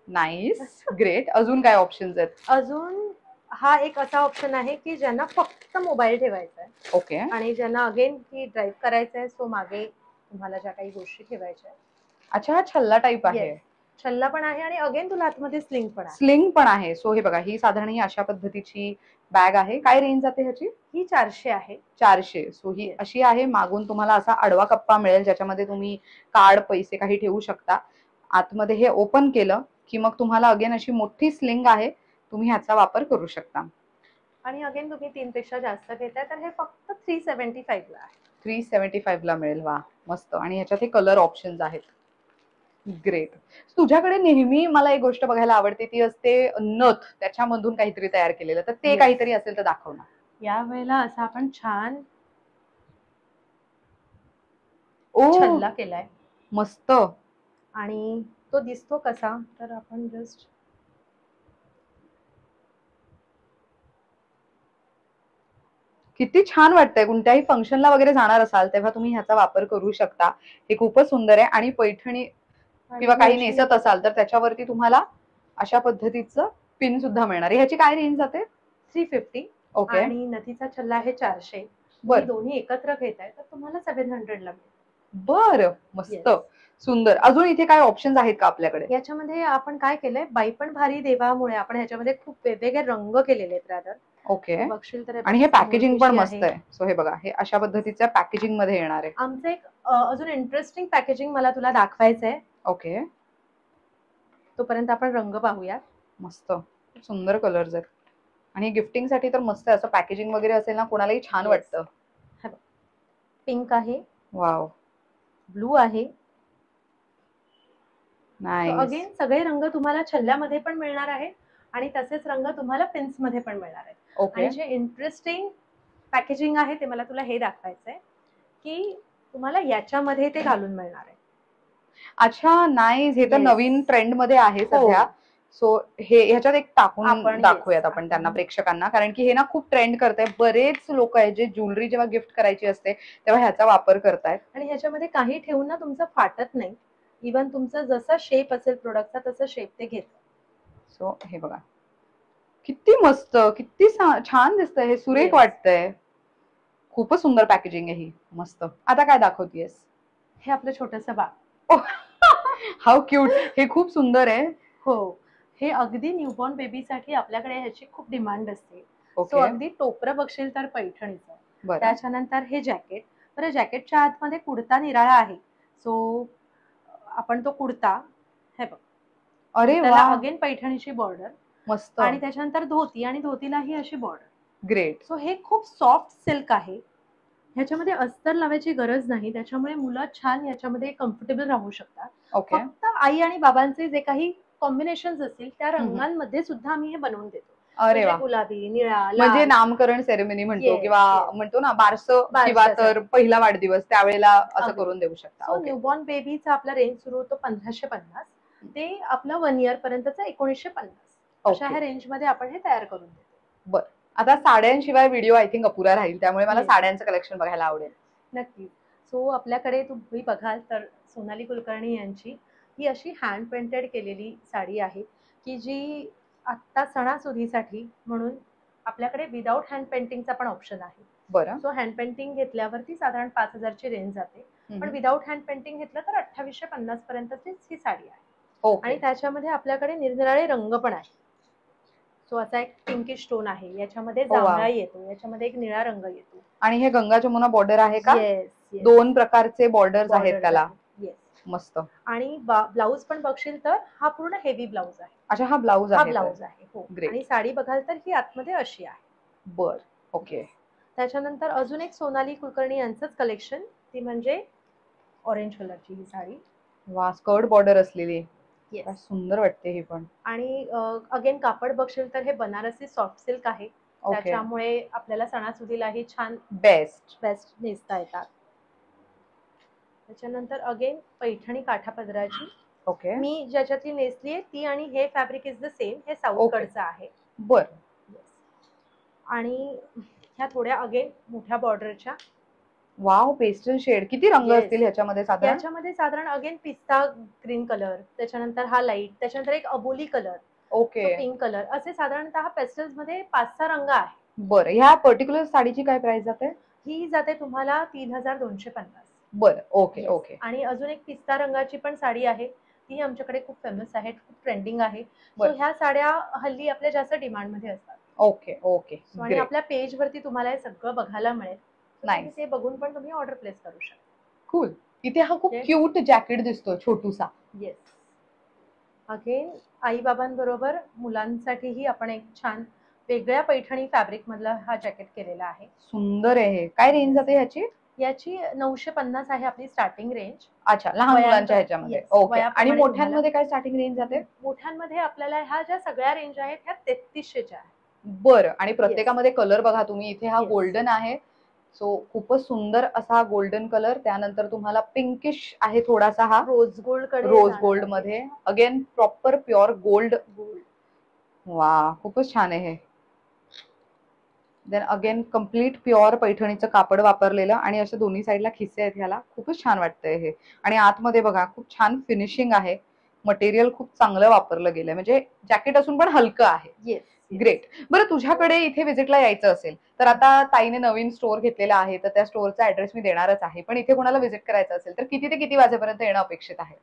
Speaker 1: Nice, great. अजून काय ऑप्शन्स आहेत?
Speaker 2: अजून हा एक असा ऑप्शन आहे की ज्यांना फक्त मोबाईल ठेवायचा आहे
Speaker 1: ओके.
Speaker 2: आणि ज्यांना अगेन की ड्राईव्ह करायचं आहे, सो मागे तुम्हाला ज्या काही गोष्टी ठेवायच्या आहेत.
Speaker 1: अच्छा, हा छल्ला टाईप आहे.
Speaker 2: Yes. छल्ला पण आहे आणि अगेन तुला आतमध्ये स्लिंग पण आहे.
Speaker 1: स्लिंग पण आहे. सो हे बघा, ही साधारण ही अशा पद्धतीची बॅग आहे. काय रेंज जाते ह्याची?
Speaker 2: ही 400 आहे.
Speaker 1: 400. सो ही
Speaker 2: Yes.
Speaker 1: अशी आहे. मागून तुम्हाला असा आडवा कप्पा मिळेल, ज्याच्यामध्ये तुम्ही कार्ड, पैसे काही ठेवू शकता. आतमध्ये हे ओपन केलं की मग तुम्हाला अगेन अशी मोठी स्लिंग आहे, तुम्ही ह्याचा वापर करू शकता.
Speaker 2: आणि अगेन तुम्ही 3 पेक्षा जास्त घेताय तर हे फक्त 375 ला आहे.
Speaker 1: 375 ला मिळेल. वा, मस्त. आणि ह्याच्यात हे कलर ऑप्शन्स आहेत. ग्रेट. तुझ्याकडे नेहमी मला एक गोष्ट बघायला आवडते, ती असते नथ, त्याच्यामधून काहीतरी तयार केलेलं. तर ते
Speaker 2: Yes.
Speaker 1: काहीतरी असेल तर दाखव ना.
Speaker 2: या वेळेला असा आपण छान
Speaker 1: ओ,
Speaker 2: छल्ला केलाय
Speaker 1: मस्त.
Speaker 2: आणि तो दिसतो कसा तर आपण जस्ट
Speaker 1: किती छान वाटतंय. कोणत्याही फंक्शनला वगैरे जाणार असाल तेव्हा तुम्ही ह्याचा वापर करू शकता. हे खूपच सुंदर आहे. आणि पैठणी किंवा काही नेसत असाल तर त्याच्यावरती तुम्हाला अशा पद्धतीचं पिन सुद्धा मिळणार आहे. ह्याची काय रेंज जाते?
Speaker 2: 350.
Speaker 1: ओके.
Speaker 2: आणि नथीचा छल्ला आहे 400.
Speaker 1: बर.
Speaker 2: तुम्ही दोन्ही एकत्र घेताय तर तुम्हाला 700 ला मिळेल.
Speaker 1: बर, मस्त.
Speaker 2: Yes.
Speaker 1: सुंदर. अजून इथे काय ऑप्शन्स आहेत का आपल्याकडे?
Speaker 2: याच्यामध्ये आपण काय केलंय, बाई पण भारी देवामुळे आपण ह्याच्यामध्ये खूप वेगवेगळे रंग केलेले आहेत रादर.
Speaker 1: ओके.
Speaker 2: बघशील तर
Speaker 1: आणि हे पॅकेजिंग पण मस्त
Speaker 2: आहे.
Speaker 1: आहे. सो हे बघा, हे अशा पद्धतीच्या पॅकेजिंग मध्ये येणार आहे.
Speaker 2: आमचं एक अजून इंटरेस्टिंग पॅकेजिंग मला तुला दाखवायचंय.
Speaker 1: ओके.
Speaker 2: तोपर्यंत आपण रंग पाहूया.
Speaker 1: मस्त, खूप सुंदर कलर्स आहेत. आणि गिफ्टिंग साठी तर मस्त आहे. असं पॅकेजिंग वगैरे असेल ना, कोणालाही छान
Speaker 2: Yes.
Speaker 1: वाटतं.
Speaker 2: पिंक आहे,
Speaker 1: वाव,
Speaker 2: ब्लू आहे.
Speaker 1: नाईस.
Speaker 2: अगेन सगळे रंग तुम्हाला छल्ल्यामध्ये पण मिळणार आहे आणि तसेच रंग तुम्हाला पिन्स मध्ये पण मिळणार आहे.
Speaker 1: ओके.
Speaker 2: आणि जे इंटरेस्टिंग पॅकेजिंग आहे ते मला तुला हे दाखवायचंय की तुम्हाला याच्यामध्ये ते घालून मिळणार आहे.
Speaker 1: अच्छा, नाईस. हे तर
Speaker 2: Yes.
Speaker 1: नवीन ट्रेंड मध्ये आहे
Speaker 2: हो.
Speaker 1: सध्या. सो हे ह्याच्यात एक टाकून
Speaker 2: आपण,
Speaker 1: दाखवूयात
Speaker 2: yes,
Speaker 1: आपण त्यांना,
Speaker 2: आपण.
Speaker 1: प्रेक्षकांना, कारण की हे ना खूप ट्रेंड करतंय. बरेच लोक आहेत जे ज्वेलरी जेव्हा गिफ्ट करायची असते तेव्हा ह्याचा वापर करतायत.
Speaker 2: आणि ह्याच्यामध्ये काही ठेवून ना तुमचं फाटत नाही. इव्हन तुमचा जसा शेप असेल प्रोडक्टचा तसं शेप ते घेत.
Speaker 1: सो हे बघा, किती मस्त, किती छान दिसतंय. हे सुरेख
Speaker 2: Yes.
Speaker 1: वाटतंय. खूपच सुंदर पॅकेजिंग आहे ही. मस्त. आता काय दाखवतीयस?
Speaker 2: हे आपलं छोटंसं बाळ.
Speaker 1: How cute. हे खूप सुंदर आहे.
Speaker 2: हो, हे अगदी न्यूबॉर्न बेबीसाठी आपल्याकडे ह्याची खूप डिमांड असते. So
Speaker 1: okay.
Speaker 2: अगदी टोपरं बघशील तर पैठणीचं.
Speaker 1: बरं.
Speaker 2: त्याच्यानंतर हे जॅकेट. बरं, जॅकेटच्या आतमध्ये कुर्ता निराळा आहे. सो आपण तो कुर्ता, हे बघ,
Speaker 1: अरे
Speaker 2: त्याला
Speaker 1: वा,
Speaker 2: अगेन पैठणीची बॉर्डर
Speaker 1: मस्त.
Speaker 2: आणि त्याच्यानंतर धोती आणि धोतीलाही अशी बॉर्डर.
Speaker 1: ग्रेट.
Speaker 2: सो हे खूप सॉफ्ट सिल्क आहे. ह्याच्यामध्ये अस्तर लावायची गरज नाही, त्याच्यामुळे मुलं छान याच्यामध्ये कम्फर्टेबल राहू शकतात.
Speaker 1: ओके.
Speaker 2: फक्त आई आणि बाबांचे जे काही कॉम्बिनेशन असतील त्या रंगांमध्ये सुद्धा आम्ही हे बनवून देतो.
Speaker 1: अरे वा.
Speaker 2: गुलाबी, निळा,
Speaker 1: म्हणजे
Speaker 2: लाल.
Speaker 1: नामकरण सेरेमनी म्हणतो
Speaker 2: Yes,
Speaker 1: किंवा
Speaker 2: yes.
Speaker 1: म्हणतो ना बारसं किंवा तर
Speaker 2: बारशासाठी.
Speaker 1: पहिला वाढदिवस त्यावेळेला असं
Speaker 2: अगदी.
Speaker 1: करून देऊ शकता.
Speaker 2: So
Speaker 1: okay.
Speaker 2: न्यूबॉर्न बेबीचा आपला रेंज सुरू होतो 1550 ते आपलं 1 इयर पर्यंतचा 1950 अशा
Speaker 1: ओके.
Speaker 2: ह्या रेंज मध्ये आपण हे तयार करून देतो.
Speaker 1: बर. आता साड्यांशिवाय व्हिडिओ आय थिंक अपुरा राहील, त्यामुळे मला
Speaker 2: Yes.
Speaker 1: साड्यांचं कलेक्शन बघायला आवडेल.
Speaker 2: नक्की. सो आपल्याकडे तुम्ही बघाल तर सोनाली कुलकर्णी यांची ही अशी हँड पेंटेड केलेली साडी आहे की जी आत्ता सणासुदीसाठी म्हणून आपल्याकडे विदाऊट हँड पेंटिंगचा पण ऑप्शन आहे.
Speaker 1: बरं.
Speaker 2: सो हँड पेंटिंग घेतल्यावरती साधारण 5000 ची रेंज जाते, पण विदाऊट हँड पेंटिंग घेतलं तर 2850 पर्यंतची ही साडी आहे.
Speaker 1: ओके.
Speaker 2: आणि त्याच्यामध्ये आपल्याकडे निरनिराळे रंग पण आहे. सो असा एक पिंकिश टोन आहे, याच्यामध्ये
Speaker 1: Oh, wow.
Speaker 2: जांभळा येतो, याच्यामध्ये एक निळा रंग येतो.
Speaker 1: आणि हे गंगा जमुना बॉर्डर आहे का?
Speaker 2: Yes, yes.
Speaker 1: दोन प्रकारचे बॉर्डर्स आहेत
Speaker 2: Borders
Speaker 1: त्याला.
Speaker 2: आहेत. येस.
Speaker 1: मस्त.
Speaker 2: आणि ब्लाऊज पण बघशील तर हा पूर्ण हेवी ब्लाऊज आहे.
Speaker 1: अच्छा, हा ब्लाऊज
Speaker 2: हा
Speaker 1: आहे.
Speaker 2: ब्लाऊज आहे. हो.
Speaker 1: Great.
Speaker 2: आणि साडी बघाल तर ही आतमध्ये अशी आहे.
Speaker 1: बर. ओके.
Speaker 2: त्याच्यानंतर अजून एक सोनाली कुलकर्णी यांचंच कलेक्शन, ती म्हणजे ऑरेंज कलरची ही साडी.
Speaker 1: वा, स्कर्ट बॉर्डर असलेली.
Speaker 2: येस.
Speaker 1: काय सुंदर वाटते ही पण.
Speaker 2: आणि अगेन कापड बघशील तर हे बनारसी सॉफ्ट सिल्क आहे,
Speaker 1: ओके.
Speaker 2: त्याच्यामुळे आपल्याला सणासुदीलाही छान
Speaker 1: बेस्ट.
Speaker 2: नेसता येतात. त्याच्यानंतर अगेन पैठणी काठापदराची.
Speaker 1: ओके.
Speaker 2: मी ज्याच्यातली नेसली आहे ती आणि हे फॅब्रिक इज द सेम, हे साऊथ
Speaker 1: Okay.
Speaker 2: कडचं आहे.
Speaker 1: बर.
Speaker 2: आणि ह्या थोड्या अगेन मोठ्या बॉर्डरच्या.
Speaker 1: Wow, pastel shade. किती रंग
Speaker 2: Yes.
Speaker 1: असतील ह्याच्यामध्ये साधारण?
Speaker 2: याच्यामध्ये साधारण अगेन पिस्ता ग्रीन कलर, त्याच्यानंतर हा लाईट, त्याच्यानंतर एक अबोली कलर,
Speaker 1: ओके.
Speaker 2: पिंक कलर, असे साधारणतः पेस्टल्स मध्ये 5-6 रंग आहे.
Speaker 1: बरं. ह्या पर्टिक्युलर साडीची काय प्राइस जाते?
Speaker 2: ही जाते तुम्हाला 3250.
Speaker 1: बरं. ओके.
Speaker 2: Yes.
Speaker 1: ओके.
Speaker 2: आणि अजून एक पिस्ता रंगाची पण साडी आहे, ती आमच्याकडे खूप फेमस आहे, खूप ट्रेंडिंग आहे. सो
Speaker 1: बरं.
Speaker 2: ह्या साड्या हल्ली आपल्या जास्त डिमांड मध्ये असतात.
Speaker 1: ओके. ओके.
Speaker 2: So, आणि
Speaker 1: Great.
Speaker 2: आपल्या पेज वरती तुम्हाला हे सगळं बघायला मिळेल. So,
Speaker 1: Nice.
Speaker 2: तुम्ही ते बघून पण तुम्ही ऑर्डर प्लेस करू शकता.
Speaker 1: कूल. इथे हा खूप
Speaker 2: Yes.
Speaker 1: क्यूट जॅकेट दिसतो, छोटूसा.
Speaker 2: येस. अगेन आई बाबांबरोबर मुलांसाठीही आपण एक छान वेगळ्या पैठणी फॅब्रिक मधला हा जॅकेट केलेला आहे.
Speaker 1: सुंदर आहे. काय रेंज जाते ह्याची?
Speaker 2: याची 950 आहे आपली स्टार्टिंग रेंज.
Speaker 1: अच्छा, लहान
Speaker 2: वया-
Speaker 1: मुलांच्या ह्याच्यामध्ये.
Speaker 2: Yes.
Speaker 1: ओके. आणि
Speaker 2: वयाप्रमाणे
Speaker 1: मोठ्यांमध्ये काय स्टार्टिंग रेंज जाते?
Speaker 2: मोठ्यांमध्ये आपल्याला ह्या ज्या सगळ्या रेंज आहेत ह्या 3300च्या आहेत.
Speaker 1: बरं. आणि प्रत्येकामध्ये कलर बघा तुम्ही, इथे हा
Speaker 2: Yes.
Speaker 1: गोल्डन आहे. सो खूपच सुंदर असा गोल्डन कलर. त्यानंतर तुम्हाला पिंकिश आहे थोडासा, हा
Speaker 2: रोज गोल्ड कडे
Speaker 1: रोज
Speaker 2: जाणार
Speaker 1: गोल्ड
Speaker 2: आहे.
Speaker 1: मध्ये. Again proper pure gold.
Speaker 2: Gold.
Speaker 1: वा, खूपच छान आहे हे. देन अगेन कम्प्लीट प्युअर पैठणीचं कापड वापरलेलं आणि अशा दोन्ही साईडला खिसे आहेत ह्याला. खूपच छान वाटतंय हे. आणि आतमध्ये बघा खूप छान फिनिशिंग आहे. मटेरियल खूप चांगलं वापरलं गेलंय, म्हणजे जॅकेट असून पण हलकं आहे.
Speaker 2: येस.
Speaker 1: ग्रेट. बरं, तुझ्याकडे इथे व्हिजिटला यायचं असेल तर आता ताईने नवीन स्टोअर घेतलेला आहे, तर त्या स्टोअरचा ऍड्रेस मी देणारच आहे, पण इथे कोणाला व्हिजिट करायचं असेल तर किती ते किती वाजेपर्यंत येणं अपेक्षित आहे?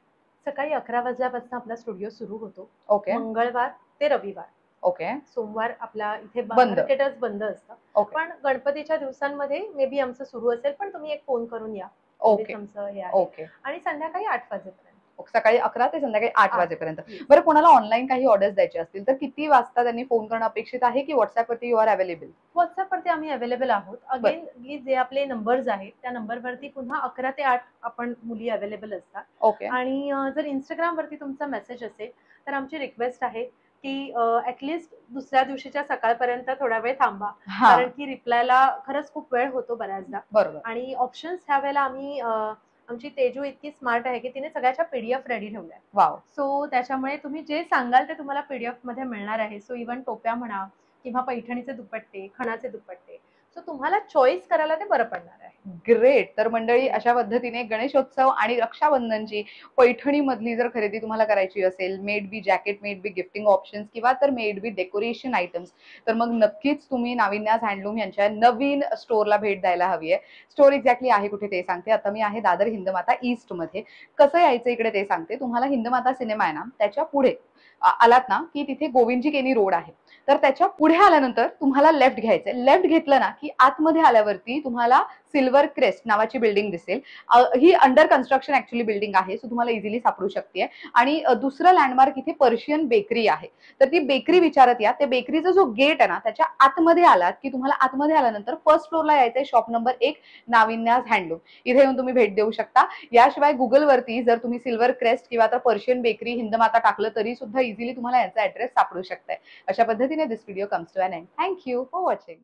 Speaker 2: सकाळी 11 वाजल्यापासून आपला स्टुडिओ सुरू होतो.
Speaker 1: ओके.
Speaker 2: मंगळवार ते रविवार.
Speaker 1: ओके.
Speaker 2: सोमवार आपला इथे
Speaker 1: बंद.
Speaker 2: मार्केटच बंद असतं.
Speaker 1: ओके.
Speaker 2: पण गणपतीच्या दिवसांमध्ये मे बी आमचं सुरू असेल, पण तुम्ही एक फोन करून या.
Speaker 1: ओके.
Speaker 2: तेच आमचं हे आहे.
Speaker 1: ओके.
Speaker 2: आणि संध्याकाळी 8 वाजेपर्यंत.
Speaker 1: सकाळी 11 ते संध्याकाळी 8
Speaker 2: 8.
Speaker 1: वाजेपर्यंत.
Speaker 2: Yes.
Speaker 1: बरं, कोणाला ऑनलाईन काही ऑर्डर्स द्यायचे असतील तर किती वाजता त्यांनी फोन करणं अपेक्षित आहे, की व्हॉट्सअपवरती यू आर अवेलेबल?
Speaker 2: व्हॉट्सअपवरती आम्ही अवेलेबल आहोत. अगेन जे आपले नंबर्स आहेत त्या नंबरवरती पुन्हा 11 ते 8 आपण मुली अवेलेबल असतात.
Speaker 1: ओके.
Speaker 2: आणि जर इंस्टाग्राम वरती तुमचा मेसेज असेल तर आमची रिक्वेस्ट आहे की ऍटलिस्ट दुसऱ्या दिवशीच्या सकाळपर्यंत थोडा वेळ थांबा,
Speaker 1: हा,
Speaker 2: कारण की रिप्लायला खरंच खूप वेळ होतो बऱ्याचदा.
Speaker 1: बरोबर.
Speaker 2: आणि ऑप्शन्स ह्या वेळेला आम्ही आमची तेजू इतकी स्मार्ट आहे की तिने सगळ्याच्या पीडीएफ रेडी ठेवल्या.
Speaker 1: वाव.
Speaker 2: सो त्याच्यामुळे तुम्ही जे सांगाल ते तुम्हाला पीडीएफ मध्ये मिळणार आहे. सो इव्हन टोप्या म्हणा किंवा पैठणीचे दुपट्टे, खणाचे दुपट्टे, सो तुम्हाला चॉईस करायला ते बरं पडणार आहे.
Speaker 1: ग्रेट. तर मंडळी, अशा पद्धतीने गणेशोत्सव आणि रक्षाबंधनची पैठणी मधली जर खरेदी तुम्हाला करायची असेल, मेड बी जॅकेट, मेड बी गिफ्टिंग ऑप्शन्स किंवा तर मेड बी डेकोरेशन आयटम्स, तर मग नक्कीच तुम्ही नाविन्यास हँडलूम यांच्या नवीन स्टोअरला भेट द्यायला हवी आहे. स्टोअर एक्झॅक्टली आहे कुठे ते सांगते. आता मी आहे दादर हिंदमाता ईस्ट मध्ये. कसं यायचं इकडे ते सांगते. तुम्हाला हिंदमाता सिनेमा आहे ना, त्याच्या पुढे आलात ना की तिथे गोविंदजी केनी रोड आहे, तर त्याच्या पुढे आल्यानंतर तुम्हाला लेफ्ट घ्यायचंय. लेफ्ट घेतलं ना की आतमध्ये आल्यावरती तुम्हाला सिल्वर क्रेस्ट नावाची बिल्डिंग दिसेल. ही अंडर कन्स्ट्रक्शन ऍक्च्युअली बिल्डिंग आहे, सो तुम्हाला इझिली सापडू शकते. आणि दुसरं लँडमार्क इथे पर्शियन बेकरी आहे, तर ती बेकरी विचारत या. ते बेकरीचा जो गेट आहे ना त्याच्या आतमध्ये आलात की तुम्हाला आतमध्ये आल्यानंतर फर्स्ट फ्लोअरला यायचंय, शॉप नंबर 1 नाविन्यास हँडलूम. इथे येऊन तुम्ही भेट देऊ शकता. याशिवाय गुगलवरती जर तुम्ही सिल्वर क्रेस्ट किंवा तर पर्शियन बेकरी हिंदमाता टाकलं तरी सुद्धा सुद्धा इझिली तुम्हाला यांचा ऍड्रेस सापडू शकताय. अशा पद्धतीने this video comes to an end. Thank you for watching.